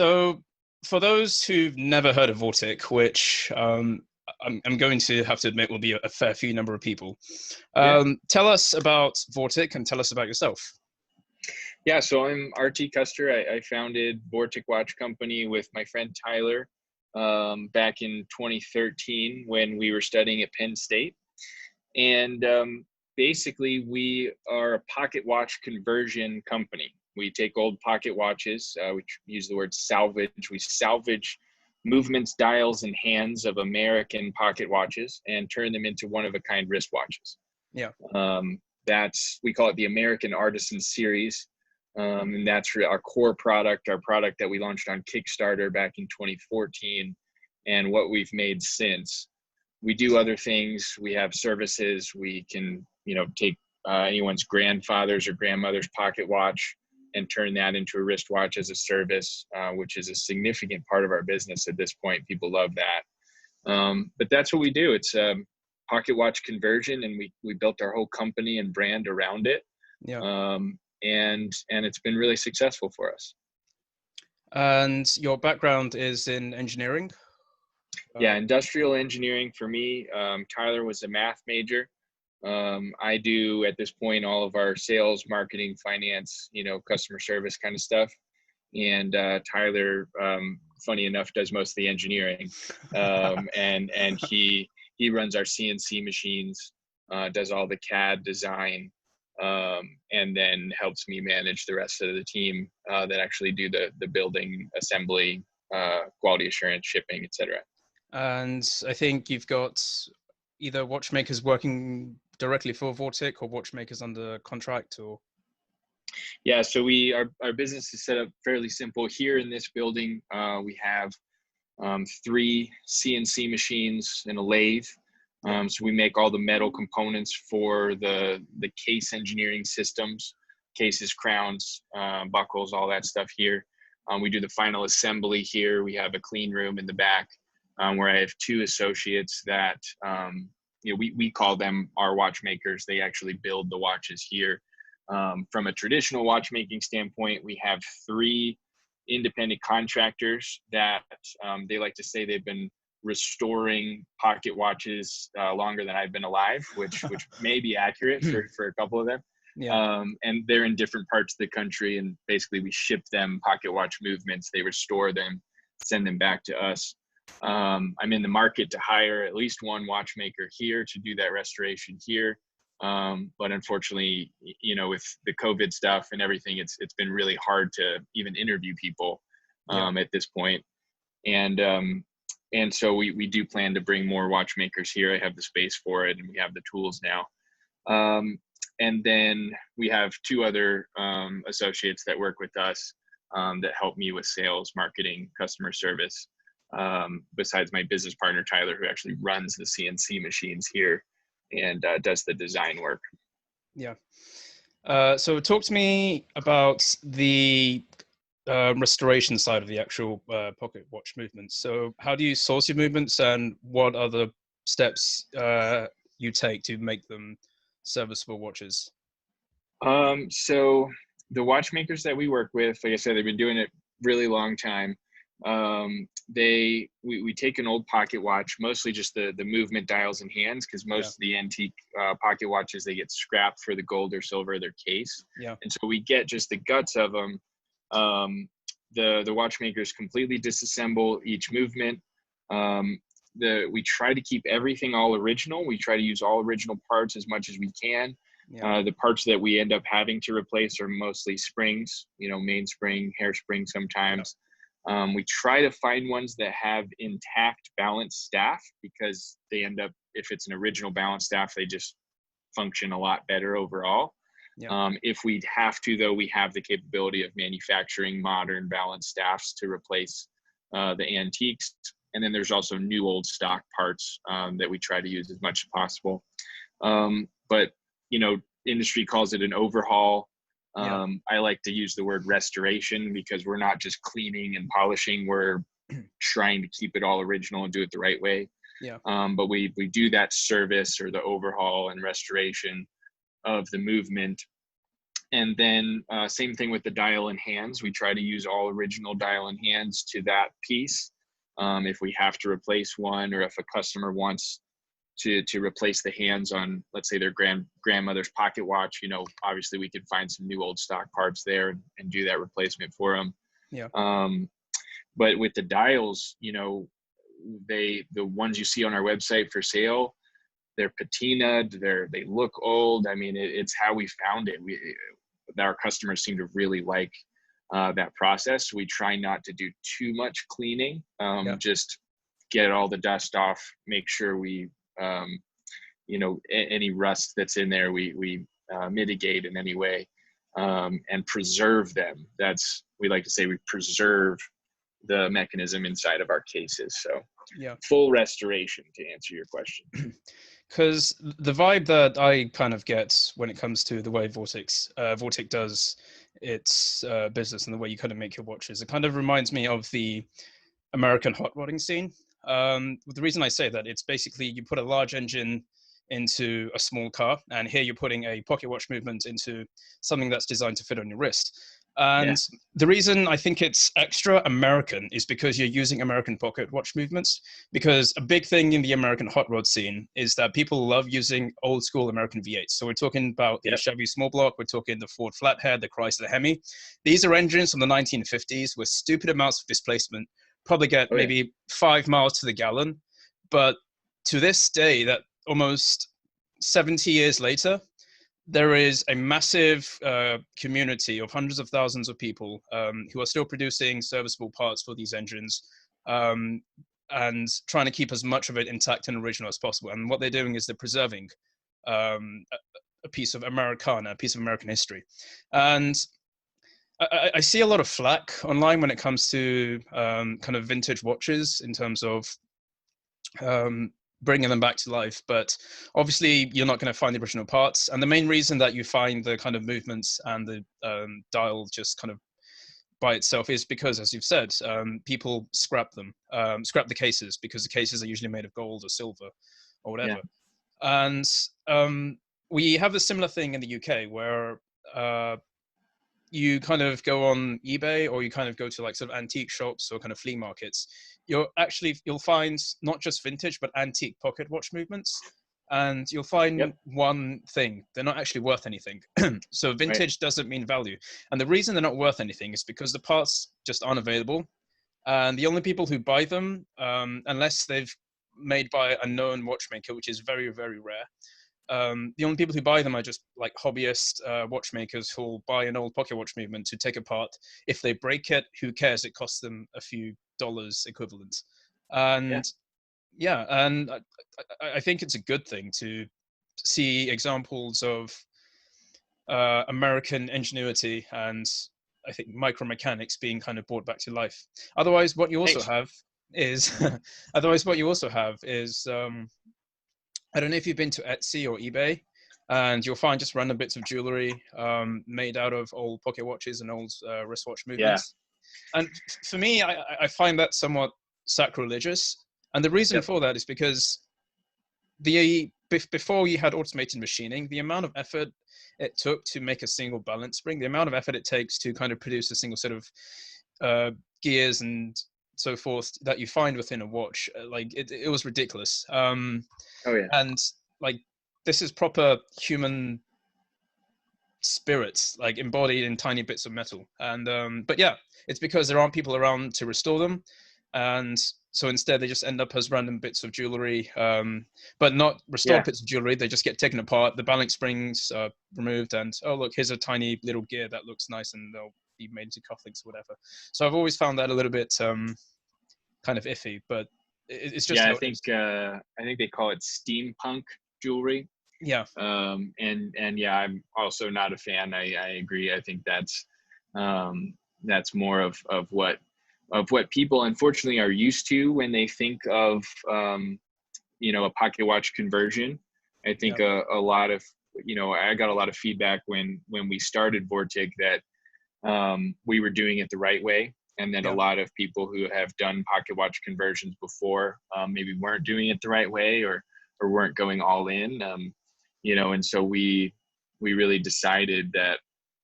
So, for those who've never heard of Vortic, which I'm going to have to admit will be a fair few number of people, Yeah. tell us about Vortic and tell us about yourself. Yeah. So I'm RT Custer. I founded Vortic Watch Company with my friend Tyler back in 2013 when we were studying at Penn State. And basically, we are a pocket watch conversion company. We take old pocket watches, which use the word salvage. We salvage movements, dials, and hands of American pocket watches and turn them into one-of-a-kind wristwatches. Yeah. We call it the American Artisan Series. And that's our core product, our product that we launched on Kickstarter back in 2014, and what we've made since. We do other things. We have services. We can, take anyone's grandfather's or grandmother's pocket watch and turn that into a wristwatch as a service, which is a significant part of our business at this point. People love that. But that's what we do. It's pocket watch conversion, and we built our whole company and brand around it. Yeah. And it's been really successful for us. And your background is in engineering? Yeah, industrial engineering for me. Tyler was a math major. I do at this point all of our sales, marketing, finance, customer service kind of stuff. And Tyler, funny enough, does most of the engineering. And he runs our CNC machines, does all the CAD design, and then helps me manage the rest of the team that actually do the building, assembly, quality assurance, shipping, etc. And I think you've got either watchmakers working directly for Vortic or watchmakers under contract, or? Yeah, so our business is set up fairly simple. Here in this building, we have 3 CNC machines and a lathe. So we make all the metal components for the case engineering systems, cases, crowns, buckles, all that stuff here. We do the final assembly here. We have a clean room in the back where I have 2 associates that, we call them our watchmakers. They actually build the watches here. From a traditional watchmaking standpoint, we have 3 independent contractors that they like to say they've been restoring pocket watches longer than I've been alive, which may be accurate for a couple of them. Yeah. And they're in different parts of the country, and basically we ship them pocket watch movements. They restore them, send them back to us. I'm in the market to hire at least 1 watchmaker here to do that restoration here. But unfortunately, with the COVID stuff and everything, it's been really hard to even interview people at this point. And so we do plan to bring more watchmakers here. I have the space for it, and we have the tools now. And then we have 2 other associates that work with us that help me with sales, marketing, customer service, besides my business partner, Tyler, who actually runs the CNC machines here and does the design work. Yeah. So talk to me about the restoration side of the actual pocket watch movements. So how do you source your movements, and what other steps you take to make them serviceable watches? So the watchmakers that we work with, like I said, they've been doing it really long time. We take an old pocket watch, mostly just the movement dials and hands, because most of the antique pocket watches, they get scrapped for the gold or silver of their case. Yeah. And so we get just the guts of them. The watchmakers completely disassemble each movement. We try to keep everything all original. We try to use all original parts as much as we can. Yeah. The parts that we end up having to replace are mostly springs, mainspring, hairspring sometimes. Yeah. We try to find ones that have intact balance staff, because they end up, if it's an original balance staff, they just function a lot better overall. Yeah. If we have to, though, we have the capability of manufacturing modern balance staffs to replace the antiques. And then there's also new old stock parts that we try to use as much as possible. But, industry calls it an overhaul. I like to use the word restoration, because we're not just cleaning and polishing. We're trying to keep it all original and do it the right way. Yeah. But we do that service, or the overhaul and restoration of the movement. And then same thing with the dial and hands. We try to use all original dial and hands to that piece. If we have to replace one, or if a customer wants to replace the hands on, let's say, their grandmother's pocket watch, obviously we could find some new old stock parts there and do that replacement for them. Yeah. But with the dials, the ones you see on our website for sale, they're patinaed, they look old. I mean, it's how we found it. Our customers seem to really like that process. We try not to do too much cleaning, just get all the dust off, make sure we, any rust that's in there, we mitigate in any way, and preserve them. We like to say we preserve the mechanism inside of our cases. So full restoration, to answer your question. Because the vibe that I kind of get when it comes to the way Vortic does its business and the way you kind of make your watches, it kind of reminds me of the American hot rodding scene. The reason I say that, it's basically you put a large engine into a small car, and here you're putting a pocket watch movement into something that's designed to fit on your wrist. And the reason I think it's extra American is because you're using American pocket watch movements. Because a big thing in the American hot rod scene is that people love using old school American V8s. So we're talking about the Chevy small block, we're talking the Ford Flathead, the Chrysler Hemi. These are engines from the 1950s with stupid amounts of displacement, probably get maybe 5 miles to the gallon. But to this day, that almost 70 years later, there is a massive community of hundreds of thousands of people who are still producing serviceable parts for these engines, and trying to keep as much of it intact and original as possible. And what they're doing is they're preserving a piece of Americana, a piece of American history. And I see a lot of flack online when it comes to kind of vintage watches in terms of bringing them back to life, but obviously you're not going to find the original parts. And the main reason that you find the kind of movements and the dial just kind of by itself is because, as you've said, people scrap them, scrap the cases, because the cases are usually made of gold or silver or whatever. And we have a similar thing in the UK where you kind of go on eBay, or you kind of go to like sort of antique shops or kind of flea markets. You'll find not just vintage, but antique pocket watch movements. And you'll find one thing: they're not actually worth anything. So vintage doesn't mean value. And the reason they're not worth anything is because the parts just aren't available. And the only people who buy them, unless they've made by a known watchmaker, which is very, very rare, the only people who buy them are just like hobbyist watchmakers who'll buy an old pocket watch movement to take apart. If they break it, who cares? It costs them a few dollars equivalent. And and I think it's a good thing to see examples of American ingenuity and, I think, micromechanics being kind of brought back to life. Otherwise, what you also have is I don't know if you've been to Etsy or eBay, and you'll find just random bits of jewelry made out of old pocket watches and old wristwatch movements. And for me, I find that somewhat sacrilegious. And the reason for that is because before you had automated machining, the amount of effort it took to make a single balance spring, the amount of effort it takes to kind of produce a single set of gears and so forth that you find within a watch, like it was ridiculous. And like, this is proper human spirits, like embodied in tiny bits of metal. And but yeah, it's because there aren't people around to restore them, and so instead they just end up as random bits of jewelry, but not restored bits of jewelry. They just get taken apart, the balance springs are removed, and oh look, here's a tiny little gear that looks nice, and they'll be made into cufflinks or whatever. So I've always found that a little bit kind of iffy, but it's just I think they call it steampunk jewelry. And I'm also not a fan. I agree. I think that's more of what people unfortunately are used to when they think of a pocket watch conversion. I think a lot of I got a lot of feedback when we started Vortic that we were doing it the right way, and then a lot of people who have done pocket watch conversions before maybe weren't doing it the right way, or weren't going all in. And so we really decided that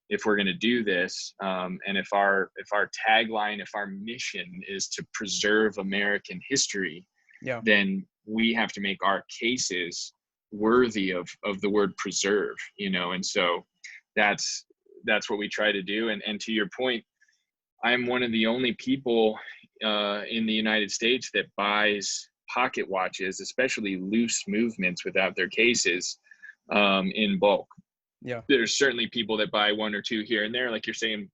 if we're going to do this, and if our tagline, if our mission is to preserve American history, Yeah. then we have to make our cases worthy of the word preserve, you know. And so that's what we try to do. And to your point, I'm one of the only people in the United States that buys pocket watches, especially loose movements without their cases, in bulk. Yeah. There's certainly people that buy one or two here and there, like you're saying,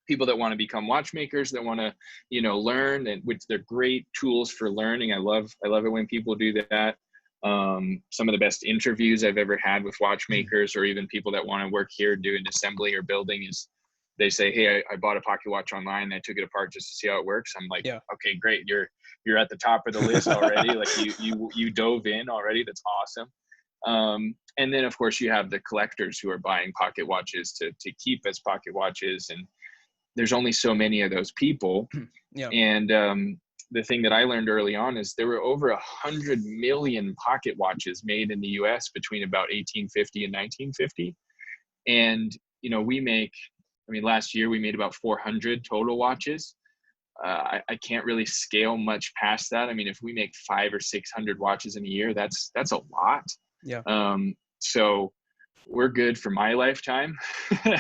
people that want to become watchmakers, that want to, you know, learn, and which they're great tools for learning. I love it when people do that. Some of the best interviews I've ever had with watchmakers, or even people that want to work here doing assembly or building, is they say, hey, I bought a pocket watch online and I took it apart just to see how it works. I'm like, Yeah. okay, great. You're at the top of the list already. Like you dove in already. That's awesome. And then of course you have the collectors who are buying pocket watches to keep as pocket watches. And there's only so many of those people. Yeah. And the thing that I learned early on is there were over 100 million pocket watches made in the US between about 1850 and 1950. And, you know, last year we made about 400 total watches. I can't really scale much past that. I mean, if we make 500 or 600 watches in a year, that's a lot. Yeah. So we're good for my lifetime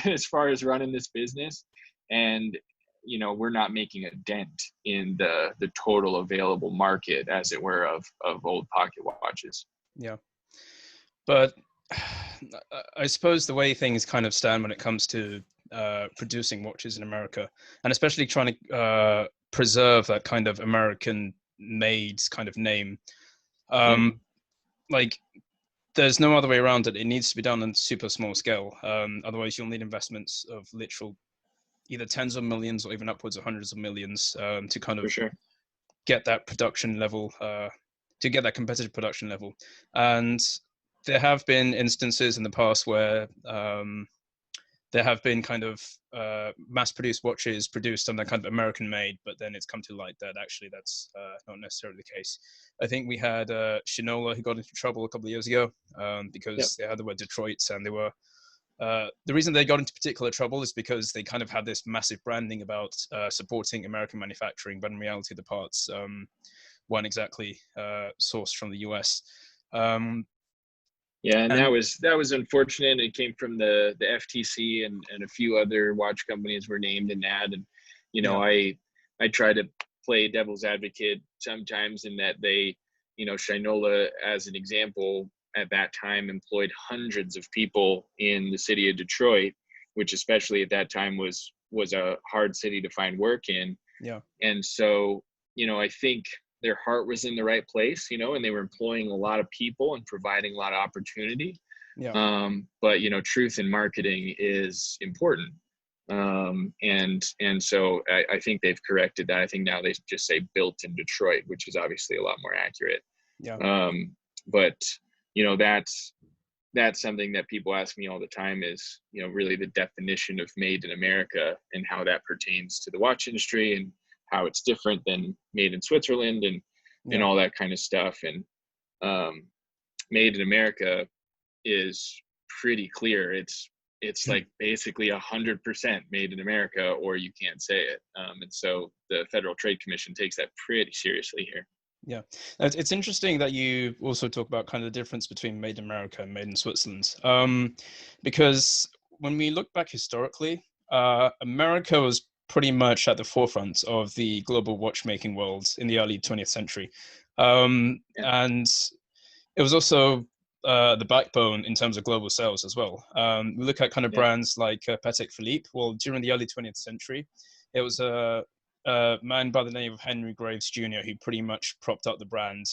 as far as running this business. And, you know, we're not making a dent in the total available market, as it were, of old pocket watches. Yeah. But I suppose the way things kind of stand when it comes to producing watches in America, and especially trying to preserve that kind of American made kind of name, like there's no other way around it. It needs to be done on super small scale. Otherwise you'll need investments of literal either tens of millions or even upwards of hundreds of millions to kind of For sure. get that production level, to get that competitive production level. And there have been instances in the past where there have been kind of mass-produced watches produced under kind of American-made, but then it's come to light that actually that's not necessarily the case. I think we had Shinola who got into trouble a couple of years ago because they had the word Detroit, and they were the reason they got into particular trouble is because they kind of had this massive branding about supporting American manufacturing, but in reality the parts weren't exactly sourced from the US. Yeah, and And that was unfortunate. It came from the FTC, and a few other watch companies were named in that. And you know, yeah, I try to play devil's advocate sometimes, in that they, you know, Shinola as an example at that time employed hundreds of people in the city of Detroit, which especially at that time was a hard city to find work in. yeah, And so, you know, I think their heart was in the right place, you know, and they were employing a lot of people and providing a lot of opportunity. yeah, But you know, truth in marketing is important. And so I think they've corrected that. I think now they just say built in Detroit, which is obviously a lot more accurate. yeah, But you know, that's something that people ask me all the time, is, you know, really the definition of made in America and how that pertains to the watch industry, and how it's different than made in Switzerland, and yeah, all that kind of stuff. And made in America is pretty clear. It's like basically 100% made in America, or you can't say it. And so the Federal Trade Commission takes that pretty seriously here. yeah. It's interesting that you also talk about kind of the difference between made in America and made in Switzerland, because when we look back historically, America was pretty much at the forefront of the global watchmaking world in the early 20th century. Yeah. And it was also the backbone in terms of global sales as well. We look at kind of Yeah. brands like Patek Philippe. Well, during the early 20th century, it was a man by the name of Henry Graves Jr. who pretty much propped up the brand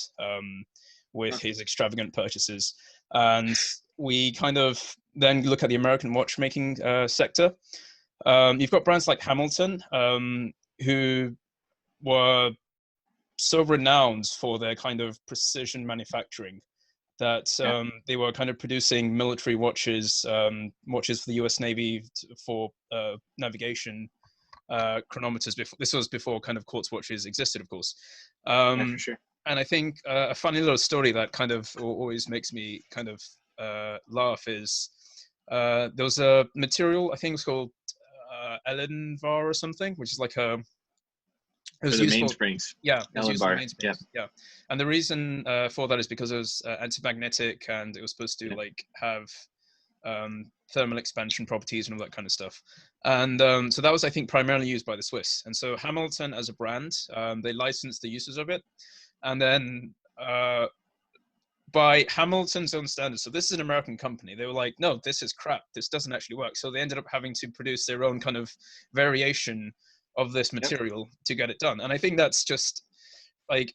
with his extravagant purchases. And we kind of then look at the American watchmaking sector. You've got brands like Hamilton, who were so renowned for their kind of precision manufacturing that Yeah. they were kind of producing military watches, watches for the U.S. Navy for navigation, chronometers. This was before kind of quartz watches existed, of course. Yeah, for sure. And I think a funny little story that kind of always makes me kind of laugh is there was a material, I think it was called Elinvar or something, which is like a, it For was the used for, mainsprings, yeah, it was Ellen used for the bar. Yep. mainsprings, yeah. And the reason for that is because it was anti-magnetic, and it was supposed to Yep. like have thermal expansion properties and all that kind of stuff. And so that was, I think, primarily used by the Swiss. And so Hamilton as a brand, they licensed the uses of it. And then by Hamilton's own standards, so this is an American company, they were like, no, this is crap. This doesn't actually work. So they ended up having to produce their own kind of variation of this Yep. material to get it done. And I think that's just like,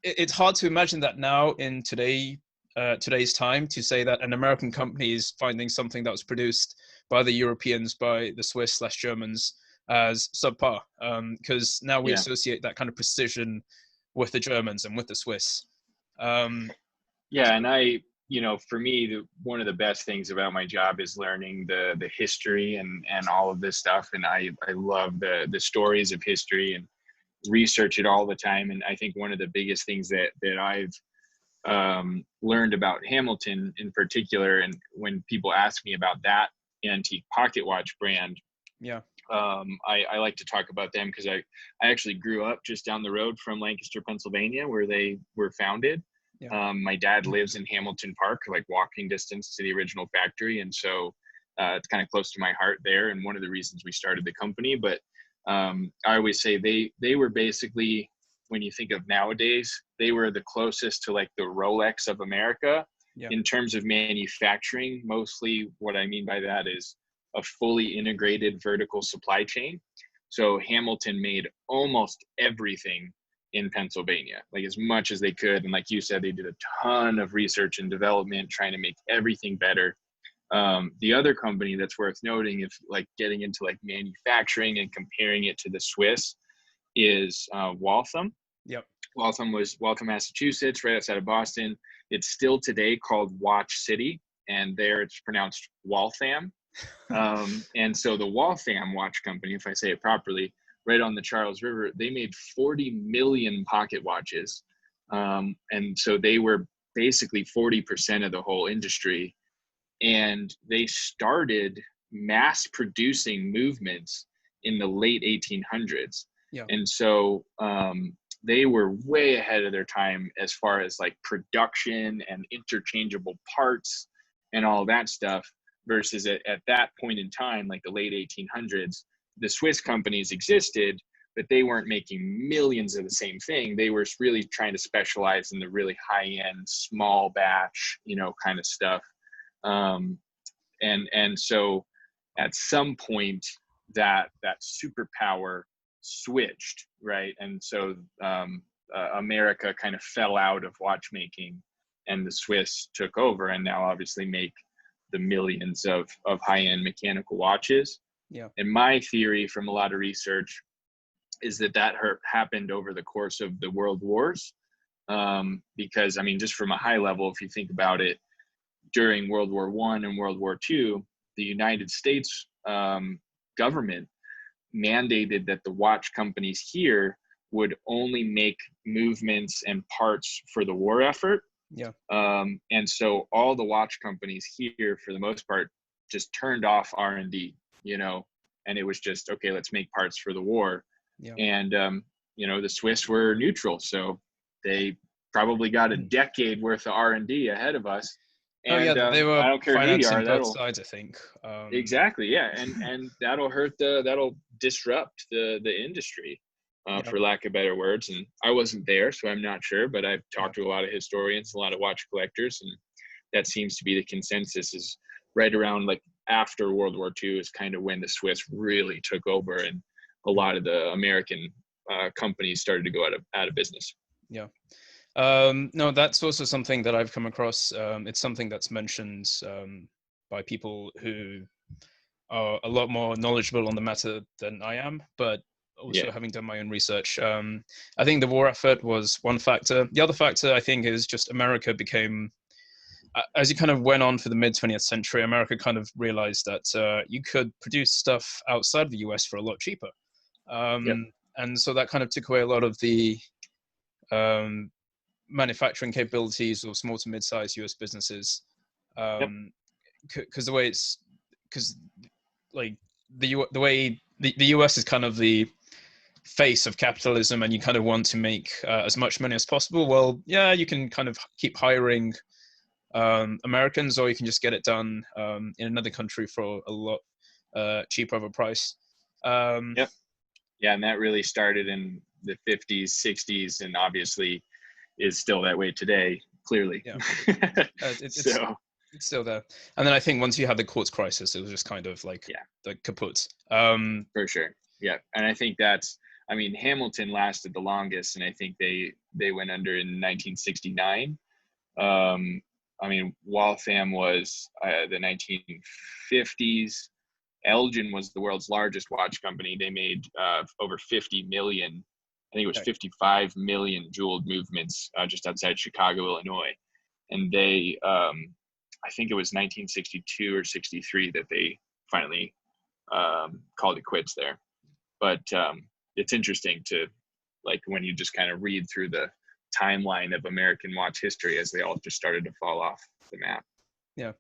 it's hard to imagine that now in today's time, to say that an American company is finding something that was produced by the Europeans, by the Swiss/Germans, as subpar, because now we Yeah. associate that kind of precision with the Germans and with the Swiss. Um, Yeah, and for me, one of the best things about my job is learning the history and all of this stuff, and I love the stories of history and research it all the time. And I think one of the biggest things that I've learned about Hamilton in particular, and when people ask me about that antique pocket watch brand, yeah, I like to talk about them because I actually grew up just down the road from Lancaster, Pennsylvania, where they were founded. yeah, My dad lives in Hamilton Park, like walking distance to the original factory. And so it's kind of close to my heart there. And one of the reasons we started the company. But I always say they were basically, when you think of nowadays, they were the closest to like the Rolex of America yeah, in terms of manufacturing. Mostly what I mean by that is a fully integrated vertical supply chain. So Hamilton made almost everything in Pennsylvania, like as much as they could. And like you said, they did a ton of research and development trying to make everything better. The other company that's worth noting, if like getting into like manufacturing and comparing it to the Swiss, is Waltham. yep, Waltham, Massachusetts, right outside of Boston. It's still today called Watch City, and there it's pronounced Waltham. And so the Waltham Watch Company, if I say it properly, right on the Charles River, they made 40 million pocket watches. And so they were basically 40% of the whole industry. And they started mass producing movements in the late 1800s. yeah, And so they were way ahead of their time as far as like production and interchangeable parts and all that stuff, versus at that point in time, like the late 1800s, the Swiss companies existed, but they weren't making millions of the same thing. They were really trying to specialize in the really high end, small batch, kind of stuff. And so at some point that superpower switched, right? And so America kind of fell out of watchmaking, and the Swiss took over, and now obviously make the millions of high-end mechanical watches. yeah, And my theory from a lot of research is that happened over the course of the world wars. Because I mean, just from a high level, if you think about it, during World War I and World War II, the United States government mandated that the watch companies here would only make movements and parts for the war effort. yeah, And so all the watch companies here, for the most part, just turned off R&D, and it was just, okay, let's make parts for the war. yeah. And, the Swiss were neutral. So they probably got a decade worth of R&D ahead of us. Oh yeah, And they were I don't care who you financing are, both that'll sides, I think. exactly, yeah, and that'll disrupt the industry, Yeah, for lack of better words. And I wasn't there, so I'm not sure, but I've yeah, talked to a lot of historians, a lot of watch collectors, and that seems to be the consensus. Is right around like after World War II is kind of when the Swiss really took over, and a lot of the American companies started to go out of business. yeah. No, that's also something that I've come across. It's something that's mentioned by people who are a lot more knowledgeable on the matter than I am, but also Yeah, having done my own research. I think the war effort was one factor. The other factor, I think, is just America became, as you kind of went on for the mid 20th century, America kind of realized that you could produce stuff outside of the US for a lot cheaper. yep, And so that kind of took away a lot of the um, manufacturing capabilities of small to mid-sized US businesses. yep, Because the way it's because like the way the US is kind of the face of capitalism, and you kind of want to make as much money as possible. Well, yeah, you can kind of keep hiring Americans, or you can just get it done in another country for a lot cheaper of a price. Yep. Yeah, and that really started in the 50s, 60s, and obviously is still that way today, clearly. Yeah, So it's still there. And then I think once you had the quartz crisis, it was just kind of like yeah, the kaput. for sure. Yeah, and I think I mean, Hamilton lasted the longest, and I think they went under in 1969. I mean, Waltham was the 1950s. Elgin was the world's largest watch company. They made over 50 million, I think it was Okay. 55 million jeweled movements just outside Chicago, Illinois. And I think it was 1962 or 63 that they finally called it quits there. But it's interesting to, like, when you just kind of read through the timeline of American watch history as they all just started to fall off the map. Yeah,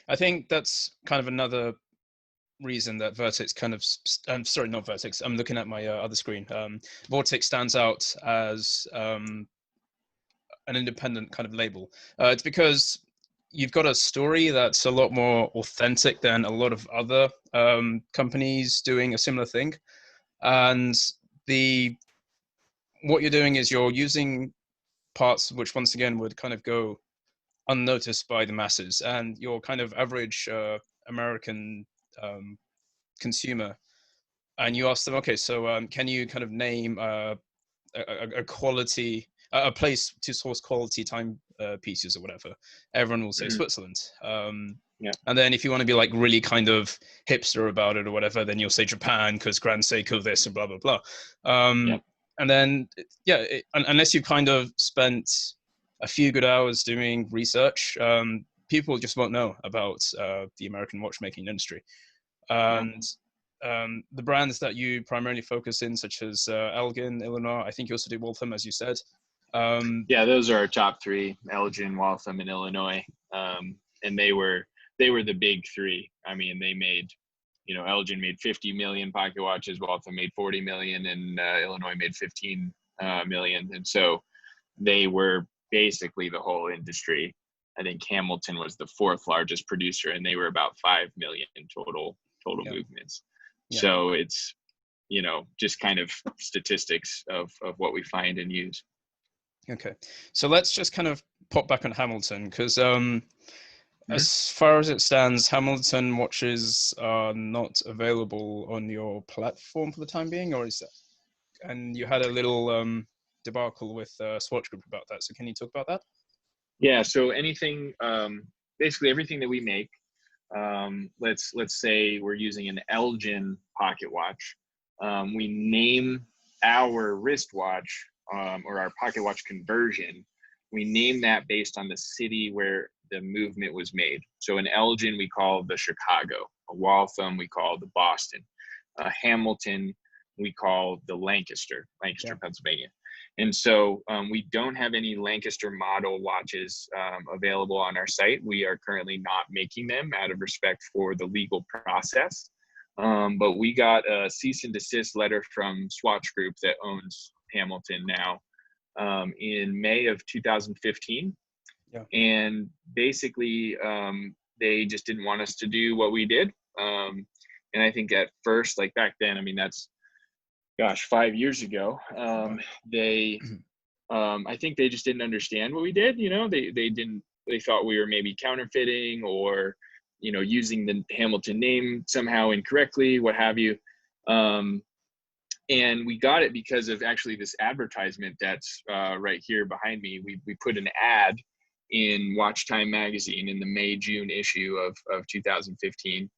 I think that's kind of another reason that Vertex kind of, I'm sorry, not Vertex, I'm looking at my other screen. Vortex stands out as an independent kind of label. It's because you've got a story that's a lot more authentic than a lot of other companies doing a similar thing. And what you're doing is you're using parts which once again would kind of go unnoticed by the masses, and your kind of average American consumer, and you ask them, okay, so can you kind of name a quality, a place to source quality time pieces or whatever? Everyone will say Mm-hmm. Switzerland. Yeah. And then if you want to be like really kind of hipster about it or whatever, then you'll say Japan because grand Seiko this and blah blah blah. Yeah. And then unless you've kind of spent a few good hours doing research, people just won't know about the American watchmaking industry. Yeah. And the brands that you primarily focus in, such as Elgin, Illinois, I think you also do Waltham, as you said. Yeah, those are our top three: Elgin, Waltham, and Illinois. And they were the big three. I mean, they made, Elgin made 50 million pocket watches, Waltham made 40 million, and Illinois made 15 million. And so they were basically the whole industry. I think Hamilton was the fourth largest producer, and they were about 5 million in total Yeah. movements. Yeah. So it's, just kind of statistics of what we find and use. Okay, so let's just kind of pop back on Hamilton, because Mm-hmm. as far as it stands, Hamilton watches are not available on your platform for the time being, or is that? And you had a little debacle with Swatch Group about that. So can you talk about that? Yeah. So anything, basically everything that we make, let's say we're using an Elgin pocket watch. We name our wristwatch or our pocket watch conversion. We name that based on the city where the movement was made. So in Elgin, we call the Chicago. A Waltham, we call the Boston. Hamilton, we call the Lancaster, Yeah. Pennsylvania. And so we don't have any Lancaster model watches available on our site. We are currently not making them out of respect for the legal process. But we got a cease and desist letter from Swatch Group that owns Hamilton now in May of 2015. Yeah. And basically, they just didn't want us to do what we did. And I think at first, like back then, I mean, that's, 5 years ago, I think they just didn't understand what we did. They thought we were maybe counterfeiting or, using the Hamilton name somehow incorrectly, what have you. And we got it because of actually this advertisement that's right here behind me. We put an ad in Watch Time magazine in the May-June issue of 2015.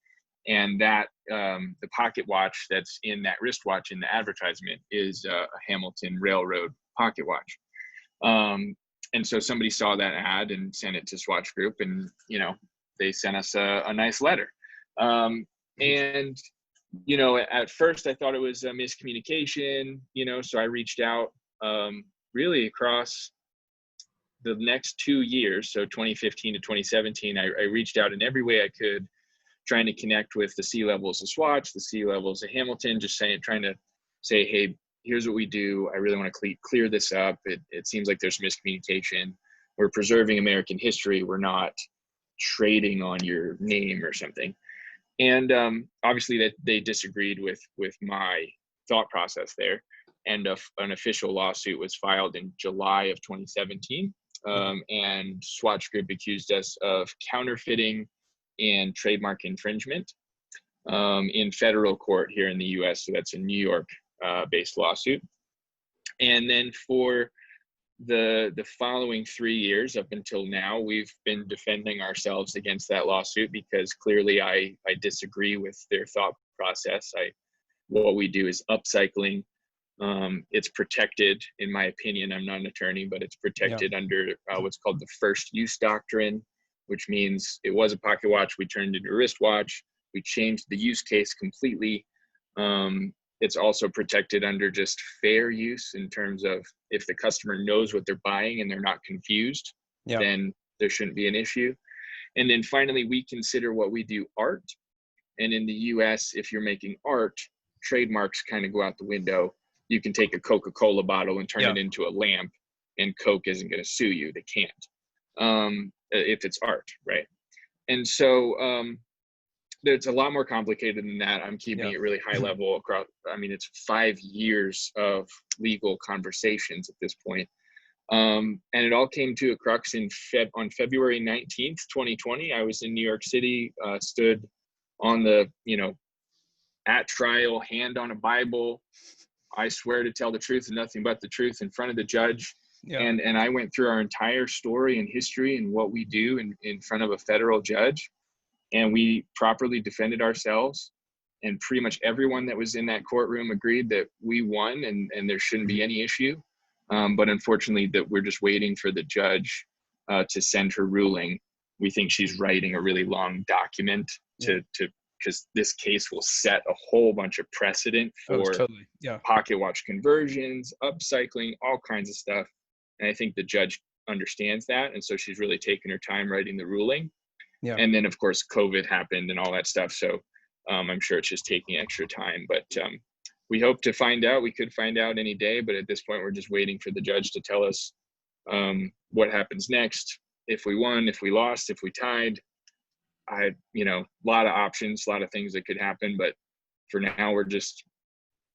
And that the pocket watch that's in that wristwatch in the advertisement is a Hamilton Railroad pocket watch. And so somebody saw that ad and sent it to Swatch Group, and they sent us a nice letter. And at first I thought it was a miscommunication. So I reached out really across the next 2 years, so 2015 to 2017. I reached out in every way I could trying to connect with the C-levels of Swatch, the C-levels of Hamilton, just trying to say, hey, here's what we do. I really want to clear this up. It seems like there's miscommunication. We're preserving American history. We're not trading on your name or something. And obviously that they disagreed with my thought process there. And an official lawsuit was filed in July of 2017. And Swatch Group accused us of counterfeiting and trademark infringement in federal court here in the US. So that's a New York based lawsuit. And then for the following 3 years up until now, we've been defending ourselves against that lawsuit because clearly I disagree with their thought process. What we do is upcycling. It's protected, in my opinion. I'm not an attorney, but it's protected under what's called the first use doctrine, which means it was a pocket watch. We turned it into a wristwatch. We changed the use case completely. It's also protected under just fair use in terms of if the customer knows what they're buying and they're not confused, then there shouldn't be an issue. And then finally, we consider what we do art. And in the US, if you're making art, trademarks kind of go out the window. You can take a Coca-Cola bottle and turn it into a lamp, and Coke isn't going to sue you. They can't if it's art, right? And so it's a lot more complicated than that. I'm keeping it really high level across. I mean, it's 5 years of legal conversations at this point. And it all came to a crux on February 19th, 2020. I was in New York City, stood on the, at trial, hand on a Bible. I swear to tell the truth and nothing but the truth in front of the judge. And I went through our entire story and history and what we do in front of a federal judge. And we properly defended ourselves. And pretty much everyone that was in that courtroom agreed that we won and there shouldn't be any issue. But unfortunately, that we're just waiting for the judge to send her ruling. We think she's writing a really long document because this case will set a whole bunch of precedent for pocket watch conversions, upcycling, all kinds of stuff. And I think the judge understands that. And so she's really taken her time writing the ruling. And then, of course, COVID happened and all that stuff. So I'm sure it's just taking extra time. But we hope to find out. We could find out any day. But at this point, we're just waiting for the judge to tell us what happens next. If we won, if we lost, if we tied. A lot of options, a lot of things that could happen. But for now, we're just,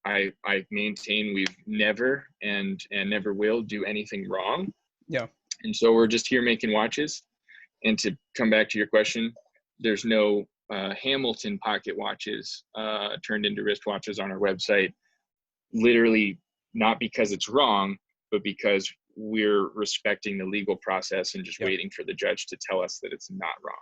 I maintain we've never and never will do anything wrong. And so we're just here making watches. And to come back to your question, there's no Hamilton pocket watches turned into wristwatches on our website, literally not because it's wrong, but because we're respecting the legal process and just waiting for the judge to tell us that it's not wrong.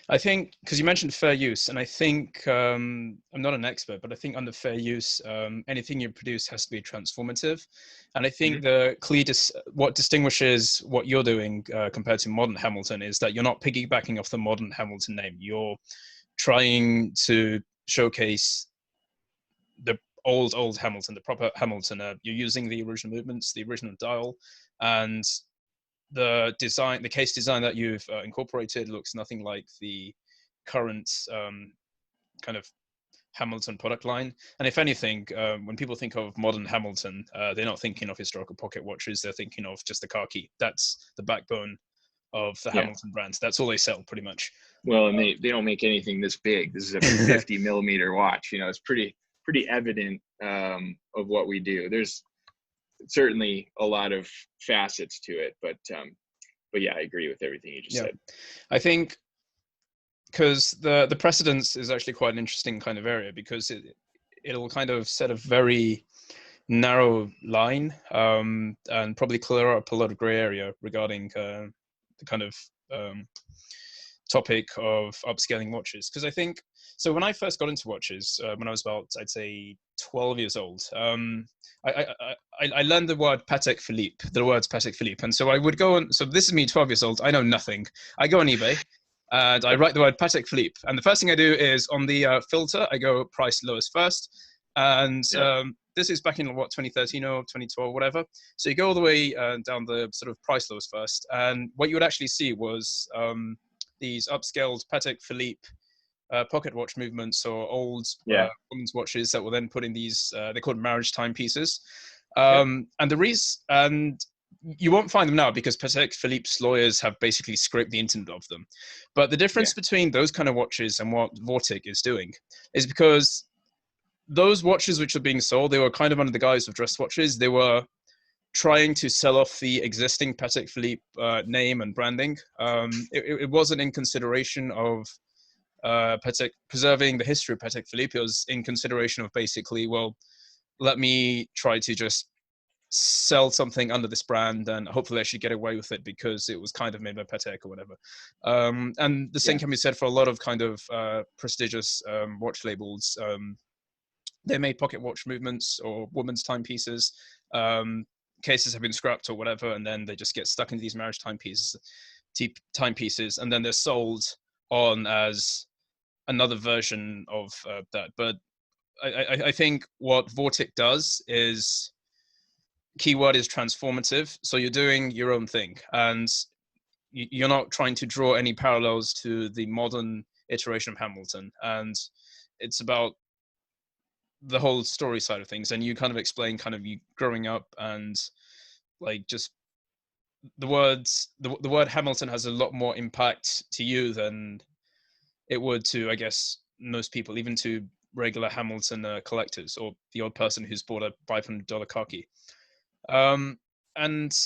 I think, because you mentioned fair use, and I think, I'm not an expert, but I think under fair use, anything you produce has to be transformative. And I think what distinguishes what you're doing compared to modern Hamilton is that you're not piggybacking off the modern Hamilton name. You're trying to showcase the old Hamilton, the proper Hamilton. You're using the original movements, the original dial, and the case design that you've incorporated looks nothing like the current kind of Hamilton product line. And if anything, when people think of modern Hamilton, they're not thinking of historical pocket watches. They're thinking of just the car key. That's the backbone of the Hamilton brand. That's all they sell, pretty much. Well, and they don't make anything this big. This is a 50 millimeter watch. It's pretty evident of what we do. There's certainly a lot of facets to it, but yeah, I agree with everything you just said. I think because the precedence is actually quite an interesting kind of area, because it'll kind of set a very narrow line and probably clear up a lot of gray area regarding the kind of topic of upscaling watches. Because I think, so when I first got into watches, when I was about, I'd say 12 years old, I learned the word Patek Philippe, the words Patek Philippe. And so I would go on, so this is me, 12 years old, I know nothing. I go on eBay and I write the word Patek Philippe. And the first thing I do is on the filter, I go price lowest first. And this is back in 2013 or 2012, whatever. So you go all the way down the sort of price lowest first. And what you would actually see was these upscaled Patek Philippe pocket watch movements or old Yeah. women's watches that were then put in these, they called marriage timepieces. Yep. And you won't find them now because Patek Philippe's lawyers have basically scraped the internet of them. But the Yeah. difference between those kind of watches and what Vortic is doing is because those watches which are being sold, they were kind of under the guise of dress watches. They were trying to sell off the existing Patek Philippe name and branding. It wasn't in consideration of preserving the history of Patek Philippe. It was in consideration of basically, well, let me try to just sell something under this brand and hopefully I should get away with it because it was kind of made by Patek or whatever. And the same Yeah. can be said for a lot of kind of prestigious watch labels. They made pocket watch movements or women's timepieces. Cases have been scrapped or whatever, and then they just get stuck into these marriage timepieces, and then they're sold on as another version of that. But I think what Vortic does is, keyword is transformative. So you're doing your own thing, and you're not trying to draw any parallels to the modern iteration of Hamilton. And it's about the whole story side of things. And you kind of explain kind of you growing up and like just the word Hamilton has a lot more impact to you than it would to, I guess, most people, even to regular Hamilton collectors or the odd person who's bought a $500 car key. And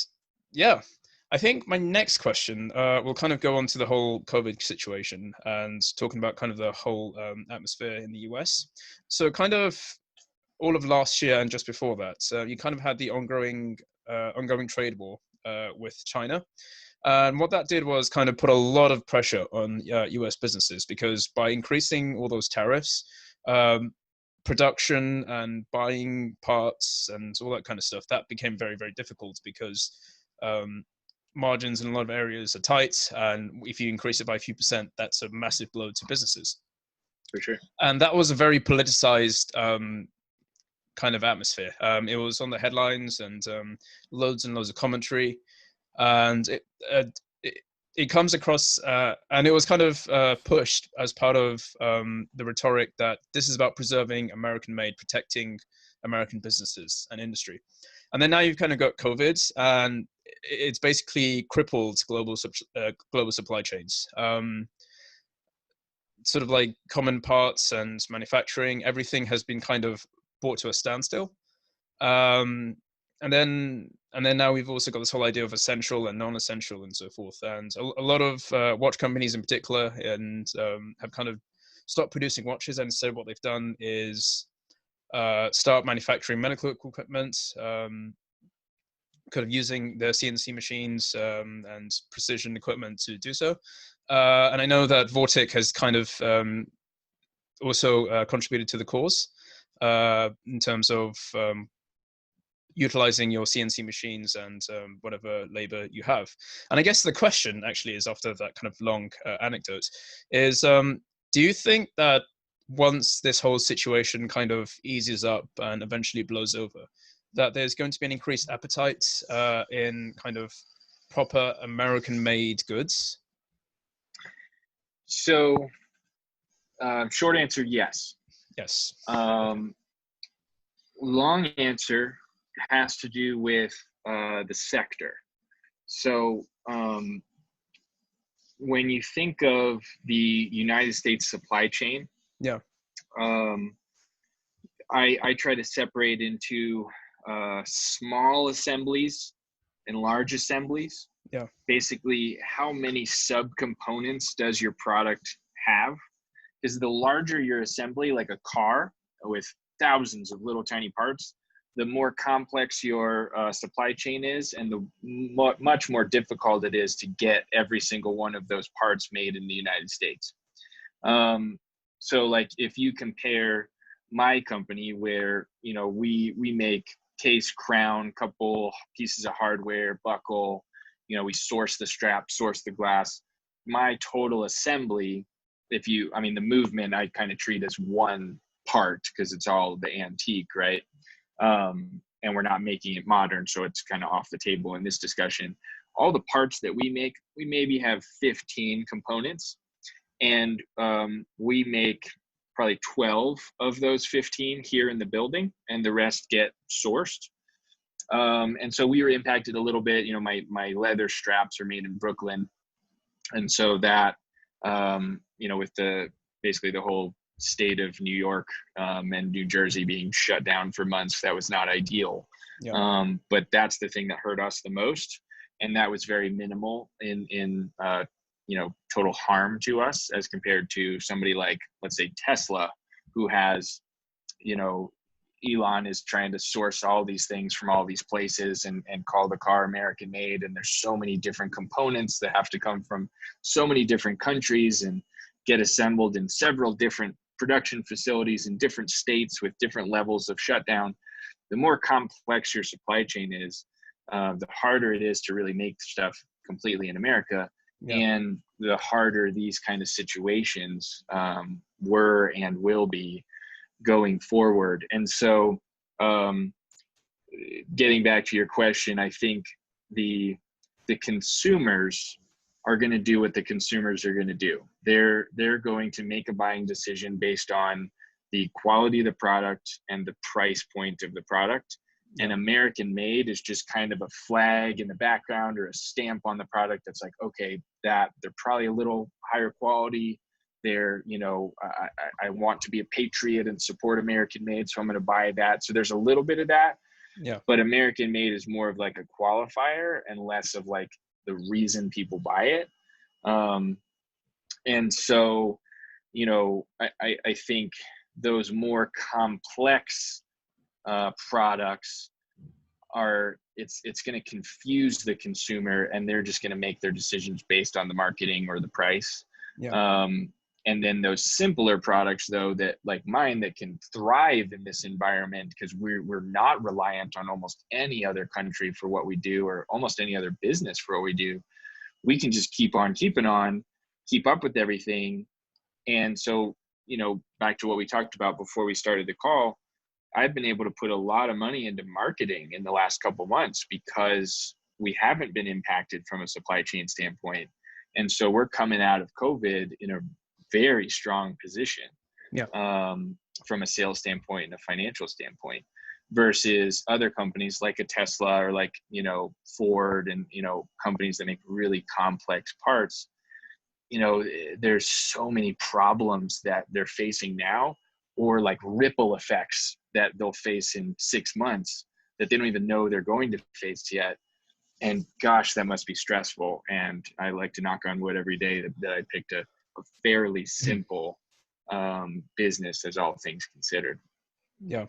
yeah, I think my next question will kind of go on to the whole COVID situation and talking about kind of the whole atmosphere in the US. So kind of all of last year and just before that, you kind of had the ongoing trade war with China. And what that did was kind of put a lot of pressure on US businesses because by increasing all those tariffs, production and buying parts and all that kind of stuff, that became very, very difficult because margins in a lot of areas are tight. And if you increase it by a few percent, that's a massive blow to businesses. For sure. And that was a very politicized kind of atmosphere. It was on the headlines and loads of commentary. And it comes across, and it was kind of pushed as part of the rhetoric that this is about preserving American-made, protecting American businesses and industry. And then now you've kind of got COVID, and it's basically crippled global supply chains. Sort of like common parts and manufacturing, everything has been kind of brought to a standstill. And then now we've also got this whole idea of essential and non-essential and so forth. And a lot of watch companies in particular and have kind of stopped producing watches, and instead what they've done is start manufacturing medical equipment, kind of using the CNC machines and precision equipment to do so. And I know that Vortic has kind of also contributed to the cause in terms of utilizing your CNC machines and whatever labor you have. And I guess the question actually is, after that kind of long anecdote, is do you think that once this whole situation kind of eases up and eventually blows over, that there's going to be an increased appetite in kind of proper American-made goods? So, short answer, yes. Yes. Long answer has to do with the sector. So, when you think of the United States supply chain, yeah, I try to separate into small assemblies and large assemblies. Yeah. Basically, how many subcomponents does your product have? Because the larger your assembly, like a car with thousands of little tiny parts, the more complex your supply chain is, and the much more difficult it is to get every single one of those parts made in the United States. So like if you compare my company, where we make case, crown, couple pieces of hardware, buckle, we source the strap, source the glass. My total assembly, the movement I kind of treat as one part because it's all the antique, right? And we're not making it modern, so it's kind of off the table in this discussion. All the parts that we make, we maybe have 15 components. And we make probably 12 of those 15 here in the building, and the rest get sourced. And so we were impacted a little bit. You know, my leather straps are made in Brooklyn, and so that you know, with basically the whole state of New York and New Jersey being shut down for months, that was not ideal. Yeah. But that's the thing that hurt us the most, and that was very minimal in you know, total harm to us as compared to somebody like, let's say, Tesla, who has, you know, Elon is trying to source all these things from all these places and call the car American made. And there's so many different components that have to come from so many different countries and get assembled in several different production facilities in different states with different levels of shutdown. The more complex your supply chain is, the harder it is to really make stuff completely in America. Yeah. And the harder these kind of situations were and will be going forward. And so getting back to your question, I think the consumers are going to do what the consumers are going to do. They're going to make a buying decision based on the quality of the product and the price point of the product. And American made is just kind of a flag in the background or a stamp on the product that's like, okay, that they're probably a little higher quality. They're, you know, I want to be a patriot and support American made, so I'm going to buy that. So there's a little bit of that. Yeah. But American made is more of like a qualifier and less of like the reason people buy it. And so, you know, I think those more complex products are, it's going to confuse the consumer, and they're just going to make their decisions based on the marketing or the price. Yeah. And then those simpler products, though, that like mine, that can thrive in this environment because we're not reliant on almost any other country for what we do, or almost any other business for what we do. We can just keep on keeping on, keep up with everything. And so, you know, back to what we talked about before we started the call, I've been able to put a lot of money into marketing in the last couple of months because we haven't been impacted from a supply chain standpoint. And so we're coming out of COVID in a very strong position, from a sales standpoint and a financial standpoint, versus other companies like a Tesla or like, you know, Ford and, you know, companies that make really complex parts. You know, there's so many problems that they're facing now, or like ripple effects that they'll face in 6 months that they don't even know they're going to face yet. And gosh, that must be stressful. And I like to knock on wood every day that I picked a fairly simple business, as all things considered. Yeah.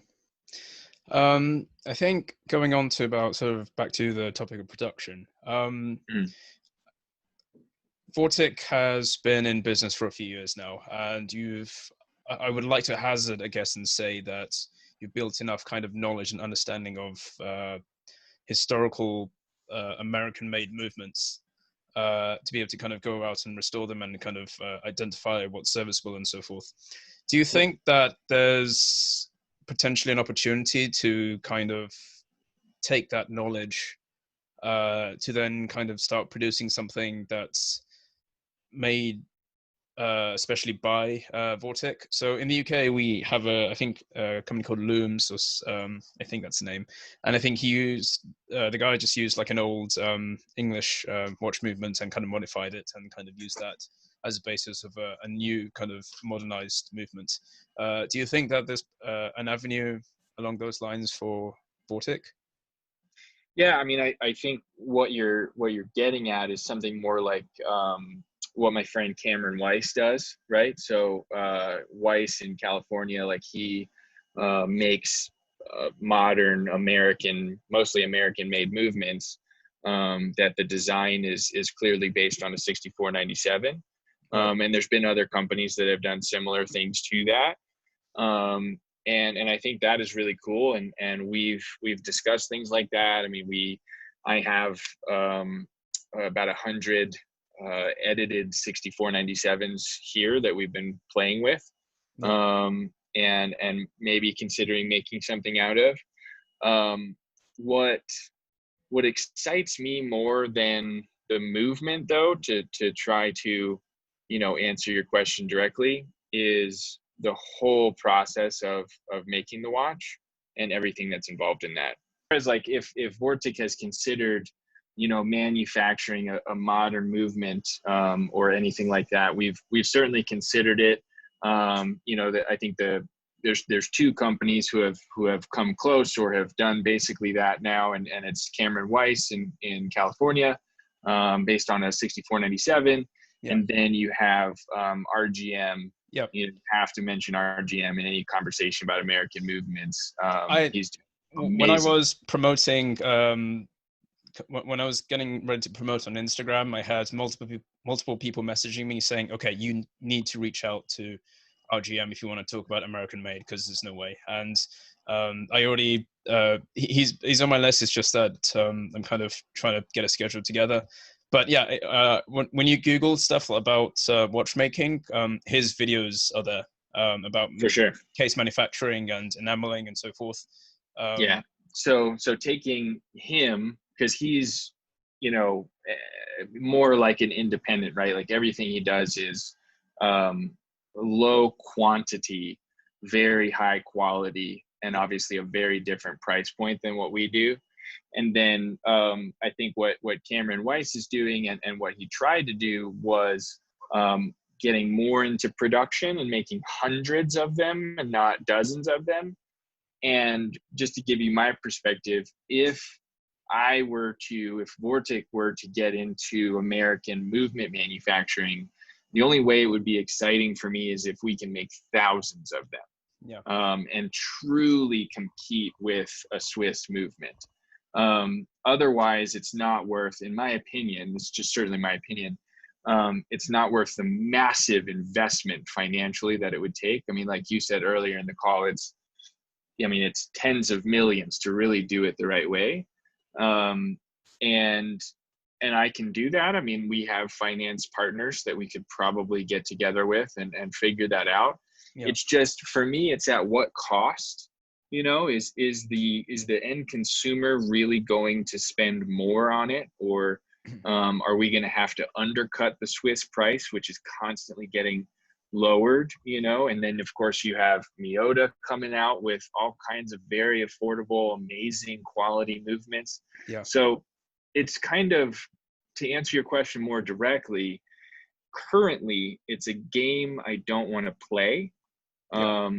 I think going on to about sort of back to the topic of production, Vortic has been in business for a few years now, and I would like to hazard a guess and say that you've built enough kind of knowledge and understanding of historical American-made movements to be able to kind of go out and restore them and kind of identify what's serviceable and so forth. Do you think that there's potentially an opportunity to kind of take that knowledge to then kind of start producing something that's made especially by Vortic? So in the UK, we have I think a company called Looms, or I think that's the name. And I think the guy just used like an old English watch movement and kind of modified it and kind of used that as a basis of a new kind of modernized movement. Do you think that there's an avenue along those lines for Vortic? Yeah, I mean, I think what you're getting at is something more like what my friend Cameron Weiss does, right? So Weiss in California, like he makes modern American, mostly American-made movements that the design is clearly based on a 6497. And there's been other companies that have done similar things to that. And I think that is really cool. And we've discussed things like that. I mean, I have about 100 edited 6497s here that we've been playing with, and maybe considering making something out of. What excites me more than the movement, though, to try to answer your question directly, is the whole process of making the watch and everything that's involved in that. Whereas like if Vortic has considered, manufacturing a modern movement, or anything like that, we've certainly considered it. That I think there's two companies who have come close or have done basically that now, and it's Cameron Weiss in California, based on a 6497. Yeah. And then you have RGM. Yep. You have to mention RGM in any conversation about American movements. He's amazing. When I was promoting, when I was getting ready to promote on Instagram, I had multiple people messaging me saying, "Okay, you need to reach out to RGM if you want to talk about American made, because there's no way." And I already he's on my list. It's just that I'm kind of trying to get a schedule together. But yeah, when you Google stuff about watchmaking, his videos are there, about For sure. case manufacturing and enameling and so forth. Yeah. So taking him, because he's, more like an independent, right? Like everything he does is low quantity, very high quality, and obviously a very different price point than what we do. And then I think what Cameron Weiss is doing, and what he tried to do, was getting more into production and making hundreds of them and not dozens of them. And just to give you my perspective, if Vortic were to get into American movement manufacturing, the only way it would be exciting for me is if we can make thousands of them. Yeah. And truly compete with a Swiss movement. Otherwise, it's not worth, in my opinion, it's just certainly my opinion, it's not worth the massive investment financially that it would take. I mean, like you said earlier in the call, it's tens of millions to really do it the right way. And I can do that. I mean, we have finance partners that we could probably get together with and figure that out. Yeah. It's just, for me, it's at what cost, is the end consumer really going to spend more on it? Or are we going to have to undercut the Swiss price, which is constantly getting lowered, and then of course you have Miyota coming out with all kinds of very affordable, amazing quality movements. Yeah. So it's kind of, to answer your question more directly, currently it's a game I don't want to play. Yeah.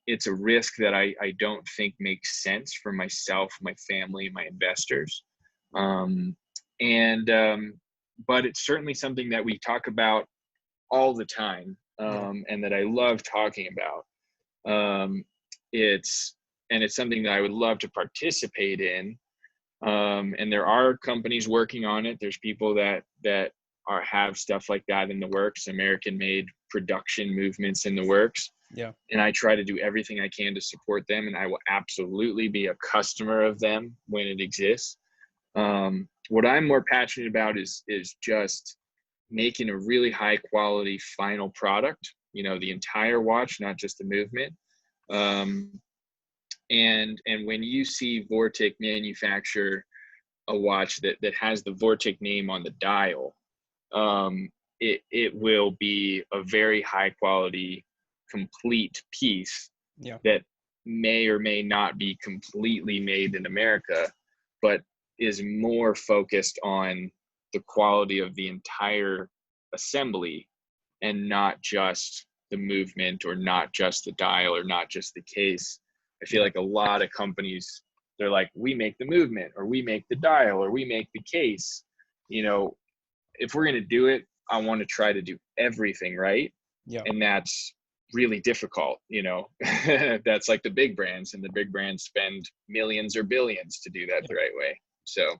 It's a risk that I don't think makes sense for myself, my family, my investors. But it's certainly something that we talk about all the time. And that I love talking about. It's something that I would love to participate in. And there are companies working on it. There's people that have stuff like that in the works, American made production movements in the works. Yeah. And I try to do everything I can to support them, and I will absolutely be a customer of them when it exists. What I'm more passionate about is just making a really high quality final product, the entire watch, not just the movement. And when you see Vortic manufacture a watch that has the Vortic name on the dial, it will be a very high quality, complete piece. Yeah. That may or may not be completely made in America, but is more focused on the quality of the entire assembly, and not just the movement, or not just the dial, or not just the case. I feel like a lot of companies, they're like, we make the movement, or we make the dial, or we make the case. If we're going to do it, I want to try to do everything right. Yeah. And that's really difficult. That's like the big brands, and the big brands spend millions or billions to do that the right way. So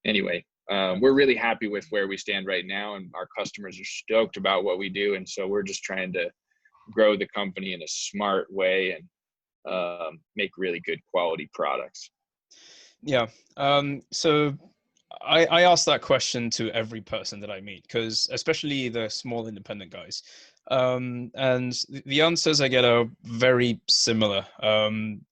anyway, we're really happy with where we stand right now, and our customers are stoked about what we do. And so we're just trying to grow the company in a smart way and make really good quality products. Yeah. So I ask that question to every person that I meet, because especially the small independent guys. And the answers I get are very similar. And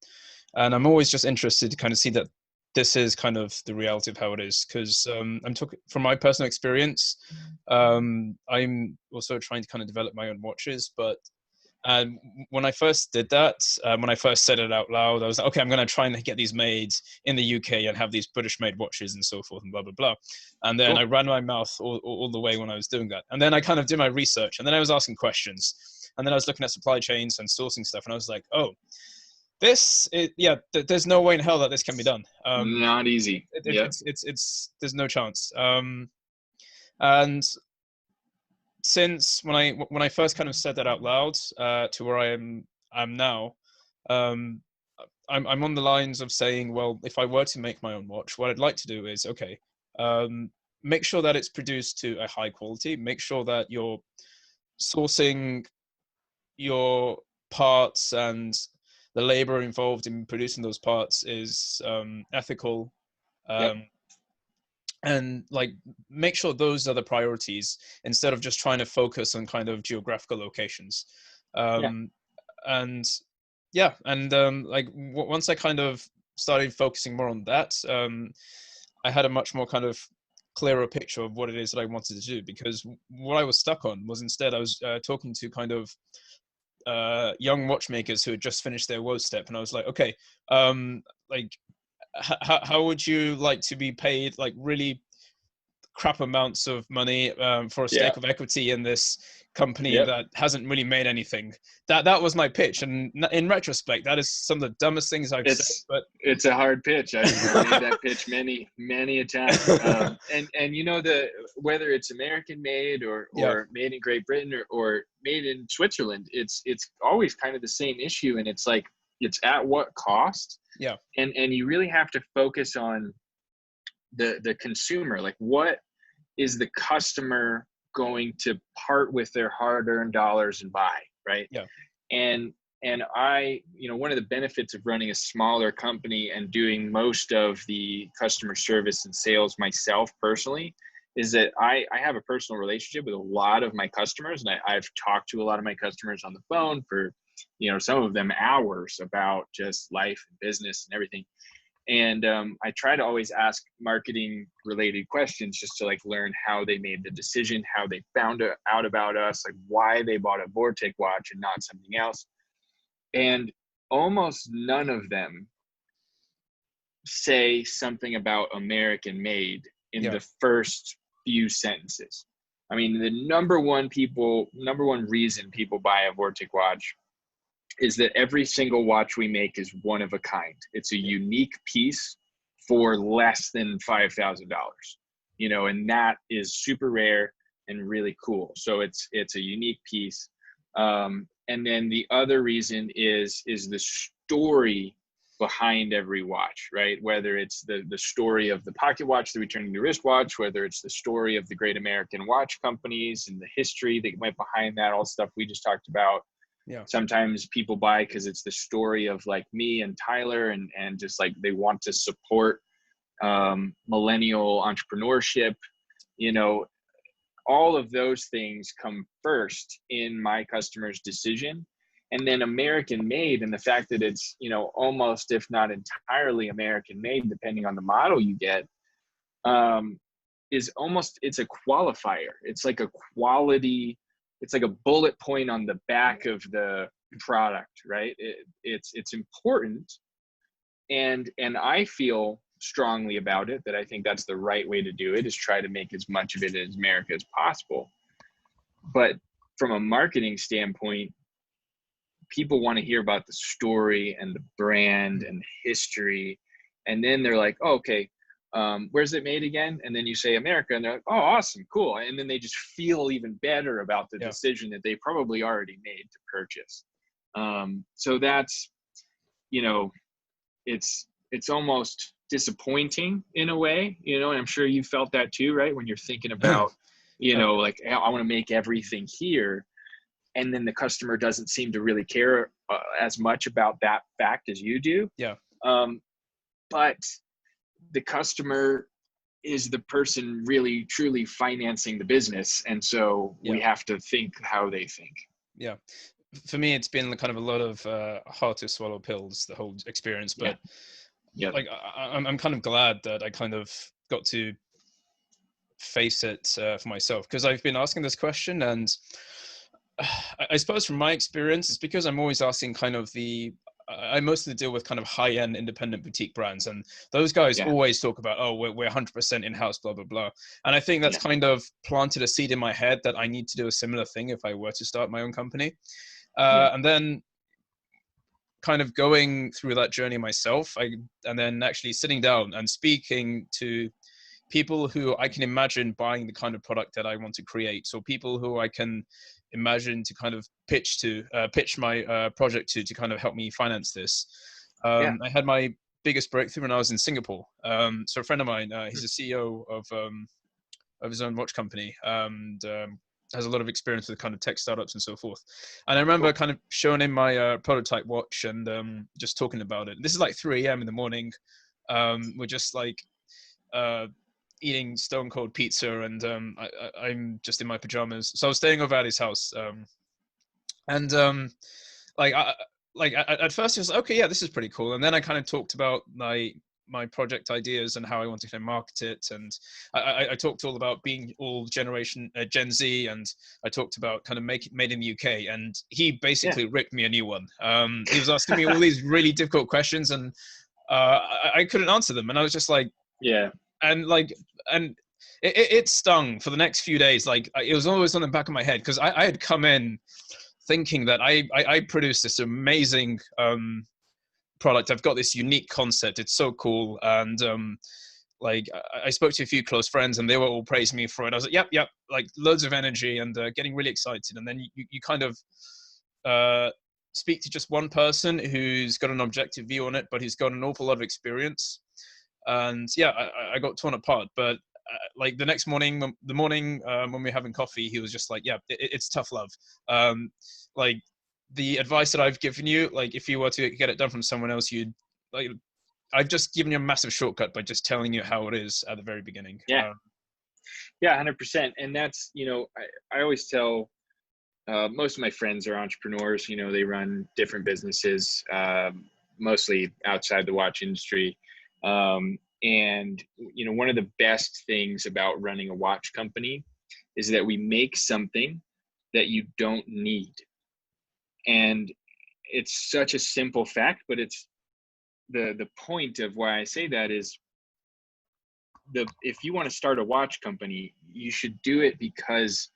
I'm always just interested to kind of see that this is kind of the reality of how it is. Because I'm talking from my personal experience. I'm also trying to kind of develop my own watches, but when I first did that, when I first said it out loud, I was like, okay, I'm going to try and get these made in the UK and have these British-made watches and so forth and blah, blah, blah. And then Cool. I ran my mouth all the way when I was doing that. And then I kind of did my research, and then I was asking questions. And then I was looking at supply chains and sourcing stuff, and I was like, oh, there's no way in hell that this can be done. Not easy. Yep. There's no chance. And since when I first kind of said that out loud to where I'm now, I'm on the lines of saying, well, if I were to make my own watch, what I'd like to do is, okay, make sure that it's produced to a high quality, make sure that you're sourcing your parts and the labor involved in producing those parts is ethical. Yep. And like make sure those are the priorities instead of just trying to focus on kind of geographical locations. And like once I kind of started focusing more on that, I had a much more kind of clearer picture of what it is that I wanted to do, because what I was stuck on was instead I was talking to kind of young watchmakers who had just finished their WOS step, and I was like, okay, like how would you like to be paid like really crap amounts of money for a stake of equity in this company that hasn't really made anything? That was my pitch, and in retrospect, that is some of the dumbest things I've said. But it's a hard pitch. I've made that pitch many a time. And you know, whether it's American made or made in Great Britain or made in Switzerland, it's always kind of the same issue, and it's like, it's at what cost? Yeah. And you really have to focus on the consumer. Like, what is the customer going to part with their hard-earned dollars and buy, right? Yeah. And I, you know, one of the benefits of running a smaller company and doing most of the customer service and sales myself personally is that I have a personal relationship with a lot of my customers, and I've talked to a lot of my customers on the phone for, you know, some of them hours about just life and business and everything. And I try to always ask marketing related questions just to like learn how they made the decision, how they found out about us, like why they bought a Vortic watch and not something else. And almost none of them say something about American made in the first few sentences. I mean, the number one reason people buy a Vortic watch is that every single watch we make is one of a kind. It's a unique piece for less than $5,000, you know, and that is super rare and really cool. So it's a unique piece. And then the other reason is the story behind every watch, right? Whether it's the story of the pocket watch, the returning to wristwatch, whether it's the story of the great American watch companies and the history that went behind that, all stuff we just talked about. Yeah. Sometimes people buy because it's the story of like me and Tyler, and just like they want to support millennial entrepreneurship. You know, all of those things come first in my customer's decision. And then American made, and the fact that it's, you know, almost if not entirely American made, depending on the model you get, is almost, it's a qualifier. It's like a quality, it's like a bullet point on the back of the product, right? It's important. And I feel strongly about it that I think that's the right way to do it, is try to make as much of it as America as possible. But from a marketing standpoint, people want to hear about the story and the brand and the history. And then they're like, oh, okay, where's it made again? And then you say America, and they're like, oh, awesome, cool. And then they just feel even better about the decision that they probably already made to purchase. So that's, you know, it's almost disappointing in a way, you know, and I'm sure you felt that too, right? When you're thinking about, you know, like, I want to make everything here, and then the customer doesn't seem to really care as much about that fact as you do. Yeah. But the customer is the person really truly financing the business, and so we have to think how they think. Yeah, for me it's been kind of a lot of hard to swallow pills, the whole experience, but Yep. like I'm kind of glad that I kind of got to face it for myself, because I've been asking this question, and I suppose from my experience, it's because I'm always asking kind of I mostly deal with kind of high-end independent boutique brands, and those guys Yeah. always talk about, oh, we're 100% in-house, blah blah blah. And I think that's Yeah. kind of planted a seed in my head that I need to do a similar thing if I were to start my own company. Yeah. And then kind of going through that journey myself, and then actually sitting down and speaking to people who I can imagine buying the kind of product that I want to create, or people who I can imagine to kind of pitch my project to kind of help me finance this. Yeah. I had my biggest breakthrough when I was in Singapore. So a friend of mine, he's a CEO of his own watch company, and has a lot of experience with kind of tech startups and so forth. And I remember Cool. kind of showing him my prototype watch, and just talking about it. This is like 3 a.m. in the morning. We're just like eating stone cold pizza, and I'm just in my pajamas. So I was staying over at his house, and like I, at first it was like, okay, yeah, this is pretty cool. And then I kind of talked about my project ideas and how I wanted to market it, and I talked all about being all generation Gen Z, and I talked about kind of made in the UK, and he Yeah. basically ripped me a new one. He was asking me all these really difficult questions, and I couldn't answer them, and I was just like, Yeah. and like, and it stung for the next few days. Like it was always on the back of my head, because I had come in thinking that I produced this amazing product. I've got this unique concept. It's so cool. And like I spoke to a few close friends, and they were all praising me for it. I was like, yep, like loads of energy, and getting really excited. And then you kind of speak to just one person who's got an objective view on it, but he's got an awful lot of experience. And yeah, I got torn apart. But like the next morning, when we were having coffee, he was just like, yeah, it's tough love. Like the advice that I've given you, like if you were to get it done from someone else, you'd like, I've just given you a massive shortcut by just telling you how it is at the very beginning. Yeah. Yeah. 100%. And that's, I always tell, most of my friends are entrepreneurs. They run different businesses, mostly outside the watch industry. And one of the best things about running a watch company is that we make something that you don't need. And it's such a simple fact, but it's the point of why I say that is, if you want to start a watch company, you should do it because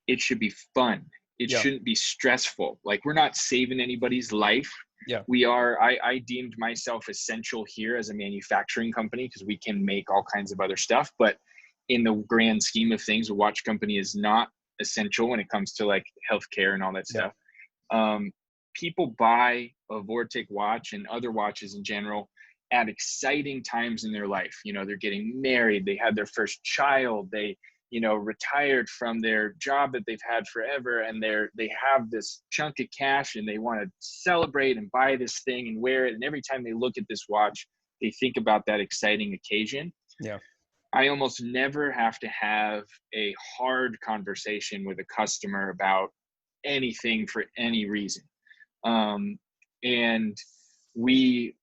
it should be fun. It Yeah. shouldn't be stressful. Like, we're not saving anybody's life. Yeah. I deemed myself essential here as a manufacturing company because we can make all kinds of other stuff. But in the grand scheme of things, a watch company is not essential when it comes to like healthcare and all that stuff. People buy a Vortic watch and other watches in general at exciting times in their life. They're getting married, they had their first child, they retired from their job that they've had forever, and they have this chunk of cash and they want to celebrate and buy this thing and wear it. And every time they look at this watch, they think about that exciting occasion. Yeah. I almost never have to have a hard conversation with a customer about anything for any reason. And we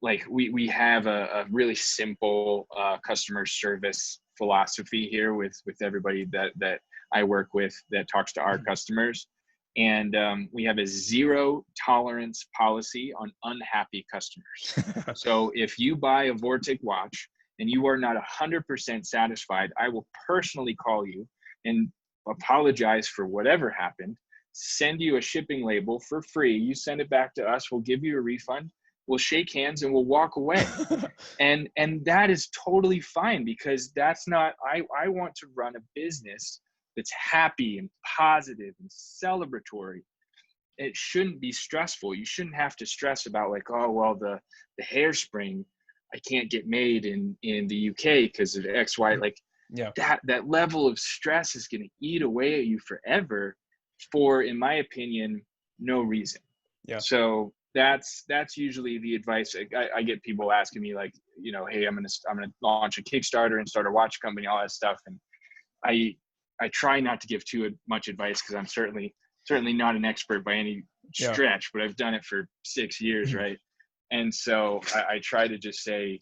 have a really simple customer service philosophy here with everybody that I work with that talks to our customers. And we have a 0 tolerance policy on unhappy customers. So if you buy a Vortic watch and you are not 100% satisfied, I will personally call you and apologize for whatever happened, send you a shipping label for free. You send it back to us, we'll give you a refund, we'll shake hands, and we'll walk away. and that is totally fine, because that's not, I want to run a business that's happy and positive and celebratory. It shouldn't be stressful. You shouldn't have to stress about like, oh, well, the hairspring, I can't get made in the UK because of X, Y. Like, Yeah. that level of stress is going to eat away at you forever for, in my opinion, no reason. Yeah. So that's usually the advice I get. People asking me like, hey, I'm gonna launch a Kickstarter and start a watch company, all that stuff. And I try not to give too much advice, because I'm certainly not an expert by any stretch, but I've done it for 6 years, right? And so I try to just say,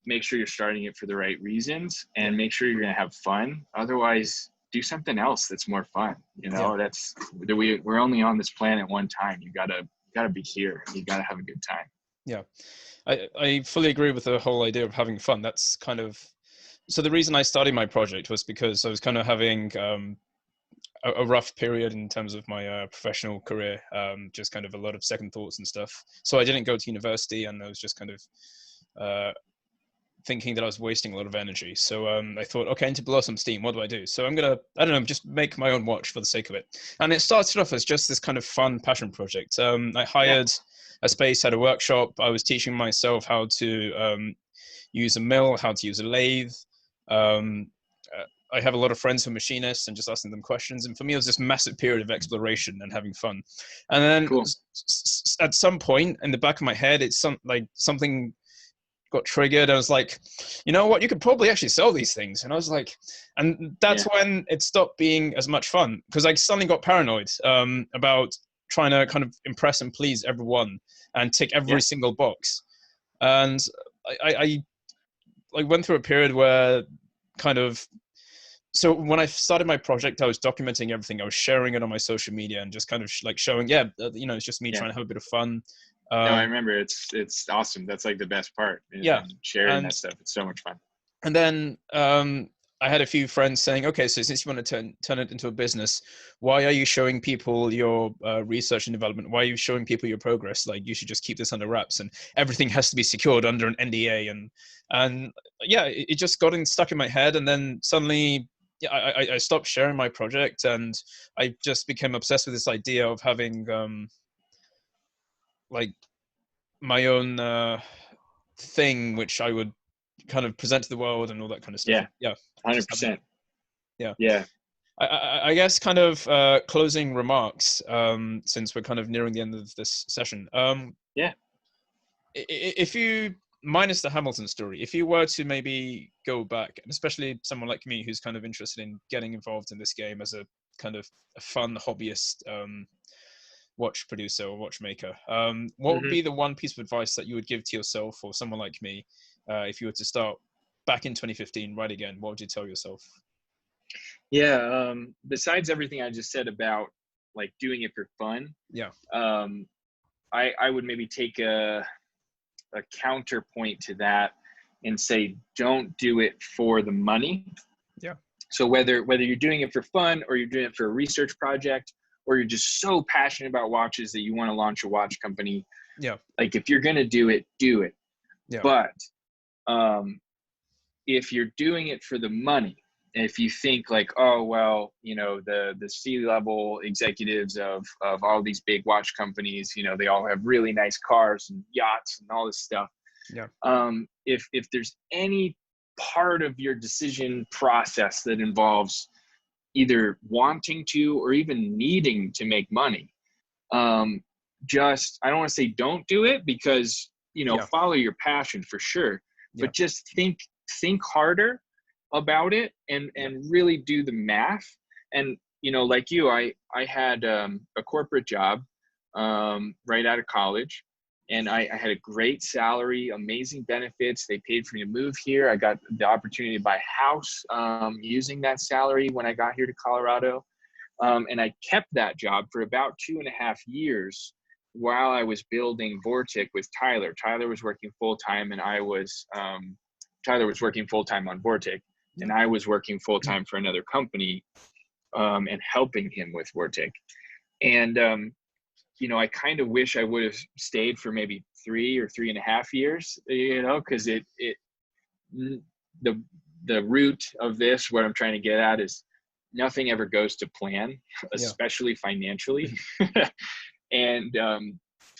make sure you're starting it for the right reasons, and make sure you're going to have fun. Otherwise, do something else that's more fun. You know, that's we're only on this planet one time. You gotta be here. You gotta have a good time. Yeah, I fully agree with the whole idea of having fun. That's kind of, so the reason I started my project was because I was kind of having a rough period in terms of my professional career, just kind of a lot of second thoughts and stuff. So I didn't go to university, and I was just kind of thinking that I was wasting a lot of energy. So I thought, okay, I need to blow some steam. What do I do? So I'm gonna, I don't know, just make my own watch for the sake of it. And it started off as just this kind of fun passion project. I hired a space, had a workshop. I was teaching myself how to use a mill, how to use a lathe. I have a lot of friends who are machinists, and just asking them questions. And for me, it was this massive period of exploration and having fun. And then at some point in the back of my head, it's something got triggered. I was like, you know what, you could probably actually sell these things. And I was like, and that's when it stopped being as much fun, because I suddenly got paranoid about trying to kind of impress and please everyone and tick every single box. And I went through a period where kind of, so when I started my project, I was documenting everything. I was sharing it on my social media and just kind of like showing, it's just me trying to have a bit of fun. No, I remember. It's awesome. That's like the best part. Sharing that stuff. It's so much fun. And then I had a few friends saying, okay, so since you want to turn it into a business, why are you showing people your research and development? Why are you showing people your progress? Like, you should just keep this under wraps, and everything has to be secured under an NDA. And it just got stuck in my head. And then suddenly, I stopped sharing my project, and I just became obsessed with this idea of having like my own thing, which I would kind of present to the world and all that kind of stuff. 100%. I guess kind of closing remarks, since we're kind of nearing the end of this session. If you, minus the Hamilton story, if you were to maybe go back, and especially someone like me who's kind of interested in getting involved in this game as a kind of a fun hobbyist watch producer or watchmaker, what would be the one piece of advice that you would give to yourself or someone like me if you were to start back in 2015 right again? What would you tell yourself? Besides everything I just said about like doing it for fun, I would maybe take a counterpoint to that and say, don't do it for the money. So whether you're doing it for fun, or you're doing it for a research project, or you're just so passionate about watches that you want to launch a watch company, like if you're going to do it, do it. But if you're doing it for the money, if you think like, oh, well, the C-level executives of all these big watch companies, they all have really nice cars and yachts and all this stuff. If there's any part of your decision process that involves either wanting to or even needing to make money, I don't want to say don't do it, because follow your passion for sure, but just think harder about it and really do the math. And like you, I had a corporate job right out of college, and I had a great salary, amazing benefits. They paid for me to move here. I got the opportunity to buy a house using that salary when I got here to Colorado. And I kept that job for about 2.5 years while I was building Vortic with Tyler. Tyler was working full-time, and Tyler was working full-time on Vortic, and I was working full-time for another company and helping him with Vortic. And I kind of wish I would have stayed for maybe 3 or 3.5 years, because the root of this, what I'm trying to get at, is nothing ever goes to plan, especially financially. And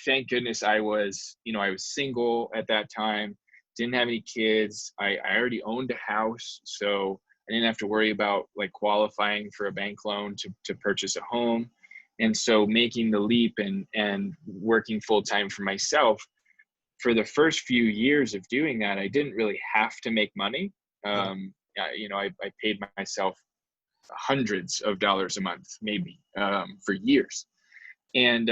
thank goodness I was single at that time, didn't have any kids. I already owned a house, so I didn't have to worry about like qualifying for a bank loan to purchase a home. And so making the leap and working full time for myself, for the first few years of doing that, I didn't really have to make money. I paid myself hundreds of dollars a month, maybe, for years. And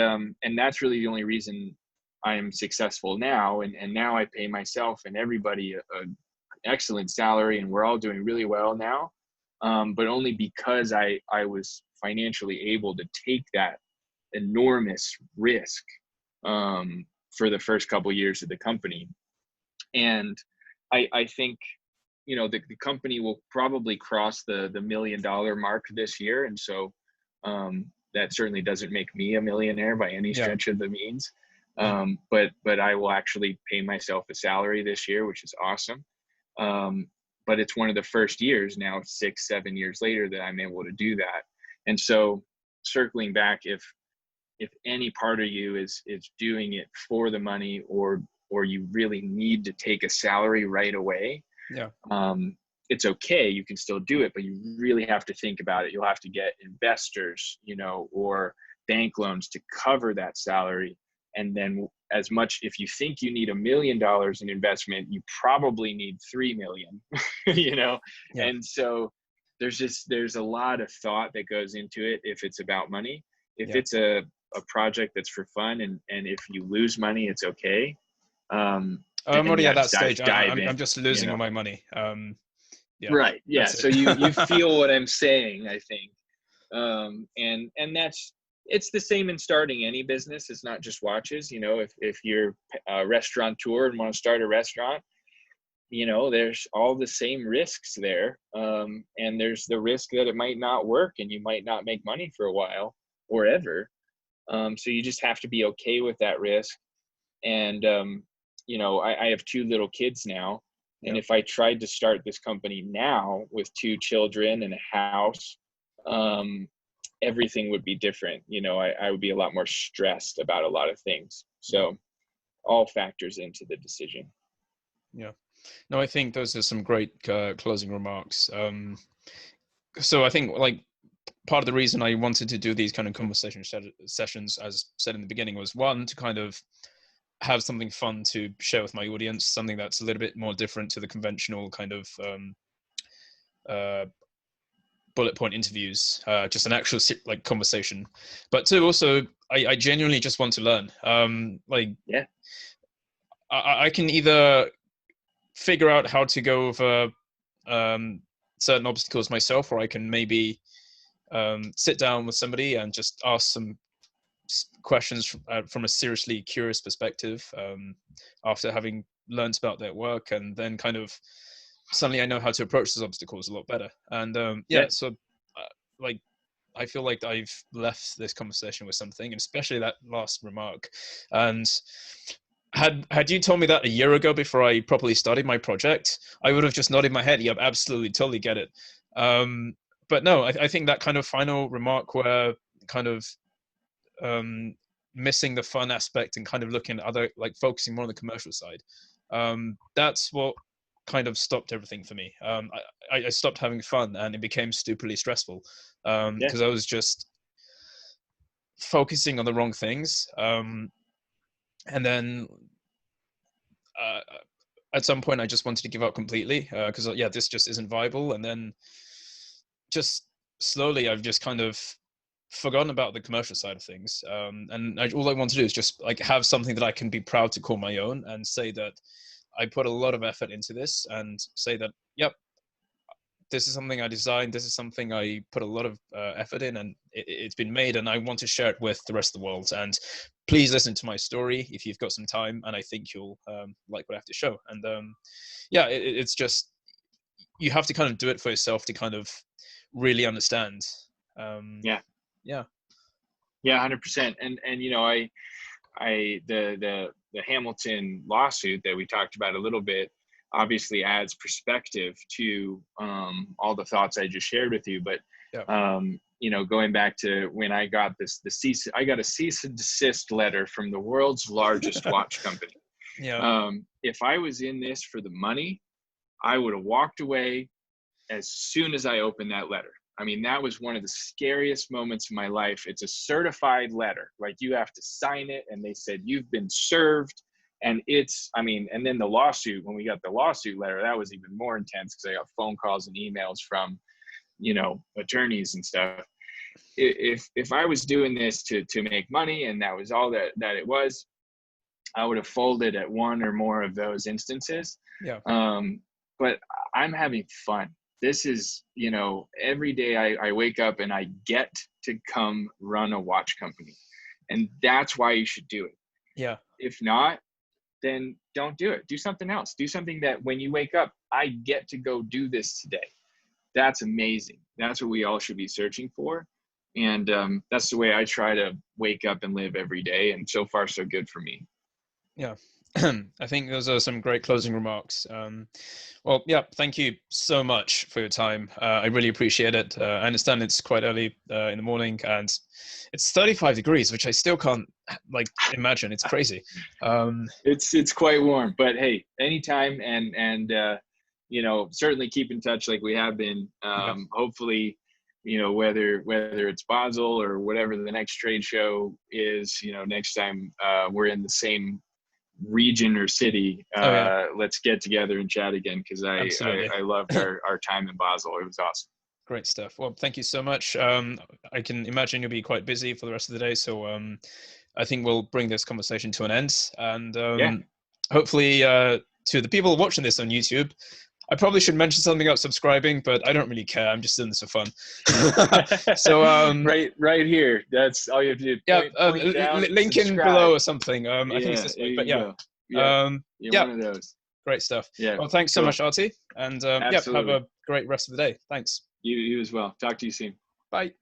that's really the only reason I am successful now, and now I pay myself and everybody a excellent salary, and we're all doing really well now. But only because I was financially able to take that enormous risk for the first couple of years of the company. And I think, you know, the company will probably cross the $1 million mark this year. And so that certainly doesn't make me a millionaire by any stretch of the means. But I will actually pay myself a salary this year, which is awesome. But it's one of the first years now, 6-7 years later, that I'm able to do that. And so circling back, if any part of you is doing it for the money, or you really need to take a salary right away, it's okay. You can still do it, but you really have to think about it. You'll have to get investors, you know, or bank loans to cover that salary. And then as much, if you think you need $1 million in investment, you probably need 3 million, you know? And so there's a lot of thought that goes into it. If it's about money, if it's a project that's for fun, and if you lose money, it's okay. I'm already at that stage. Dive in, I'm just losing you know? all my money. Right. Yeah. So you feel what I'm saying, I think. And it's the same in starting any business. It's not just watches. You know, if you're a restaurateur and want to start a restaurant, you know, there's all the same risks there. And there's the risk that it might not work and you might not make money for a while or ever. So you just have to be okay with that risk. And, you know, I have 2 little kids now. And if I tried to start this company now with 2 children and a house, everything would be different. You know, I would be a lot more stressed about a lot of things. So all factors into the decision. Yeah. No, I think those are some great closing remarks. So I think, like, part of the reason I wanted to do these kind of conversation sessions, as said in the beginning, was one, to kind of have something fun to share with my audience, something that's a little bit more different to the conventional kind of bullet point interviews, just an actual like conversation. But 2, also, I genuinely just want to learn. I can either figure out how to go over certain obstacles myself, or I can maybe sit down with somebody and just ask some questions from a seriously curious perspective, after having learned about their work, and then kind of suddenly I know how to approach those obstacles a lot better. And so like, I feel like I've left this conversation with something, and especially that last remark. And had you told me that a year ago, before I properly started my project, I would have just nodded my head. Yep, absolutely, totally get it. But no, I think that kind of final remark, where kind of missing the fun aspect and kind of looking at other, like, focusing more on the commercial side, that's what kind of stopped everything for me. I stopped having fun, and it became stupidly stressful, because I was just focusing on the wrong things. And then at some point I just wanted to give up completely, because this just isn't viable. And then just slowly I've just kind of forgotten about the commercial side of things, and all I want to do is just, like, have something that I can be proud to call my own, and say that I put a lot of effort into this, and say that, yep, this is something I designed, this is something I put a lot of effort in, and it's been made, and I want to share it with the rest of the world. And please listen to my story if you've got some time, and I think you'll like what I have to show. And it's just, you have to kind of do it for yourself to kind of really understand. 100%. And you know, the Hamilton lawsuit that we talked about a little bit obviously adds perspective to all the thoughts I just shared with you. But you know, going back to when I got I got a cease and desist letter from the world's largest watch company. If I was in this for the money, I would have walked away as soon as I opened that letter. I mean, that was one of the scariest moments of my life. It's a certified letter. Like, you have to sign it, and they said, you've been served. And and then the lawsuit, when we got the lawsuit letter, that was even more intense, because I got phone calls and emails from, you know, attorneys and stuff. If I was doing this to make money, and that was all that it was, I would have folded at one or more of those instances. Yeah. But I'm having fun. This is, you know, every day I wake up and I get to come run a watch company. And that's why you should do it. Yeah. If not, then don't do it. Do something else. Do something that when you wake up, I get to go do this today. That's amazing. That's what we all should be searching for. And that's the way I try to wake up and live every day. And so far, so good for me. Yeah. I think those are some great closing remarks. Well, yeah, thank you so much for your time. I really appreciate it. I understand it's quite early in the morning and it's 35 degrees, which I still can't like imagine. It's crazy. It's quite warm, but hey, anytime, and you know, certainly keep in touch like we have been. Yeah. Hopefully, you know, whether it's Basel or whatever the next trade show is, you know, next time we're in the same region or city, Oh yeah, let's get together and chat again, because absolutely. I loved our time in Basel. It was awesome. Great stuff. Well, thank you so much. I can imagine you'll be quite busy for the rest of the day, so I think we'll bring this conversation to an end. And Yeah. hopefully, to the people watching this on YouTube, I probably should mention something about subscribing, but I don't really care. I'm just doing this for fun. So right here. That's all you have to do. Yeah, point down, link in subscribe. below or something. I think it's Yeah, this there way. But you yeah, go. Yeah, yeah, one of those. great stuff. Yeah. Well, thanks so Cool. much, Artie, and yeah, have Absolutely. a great rest of the day. Thanks. You as well. Talk to you soon. Bye.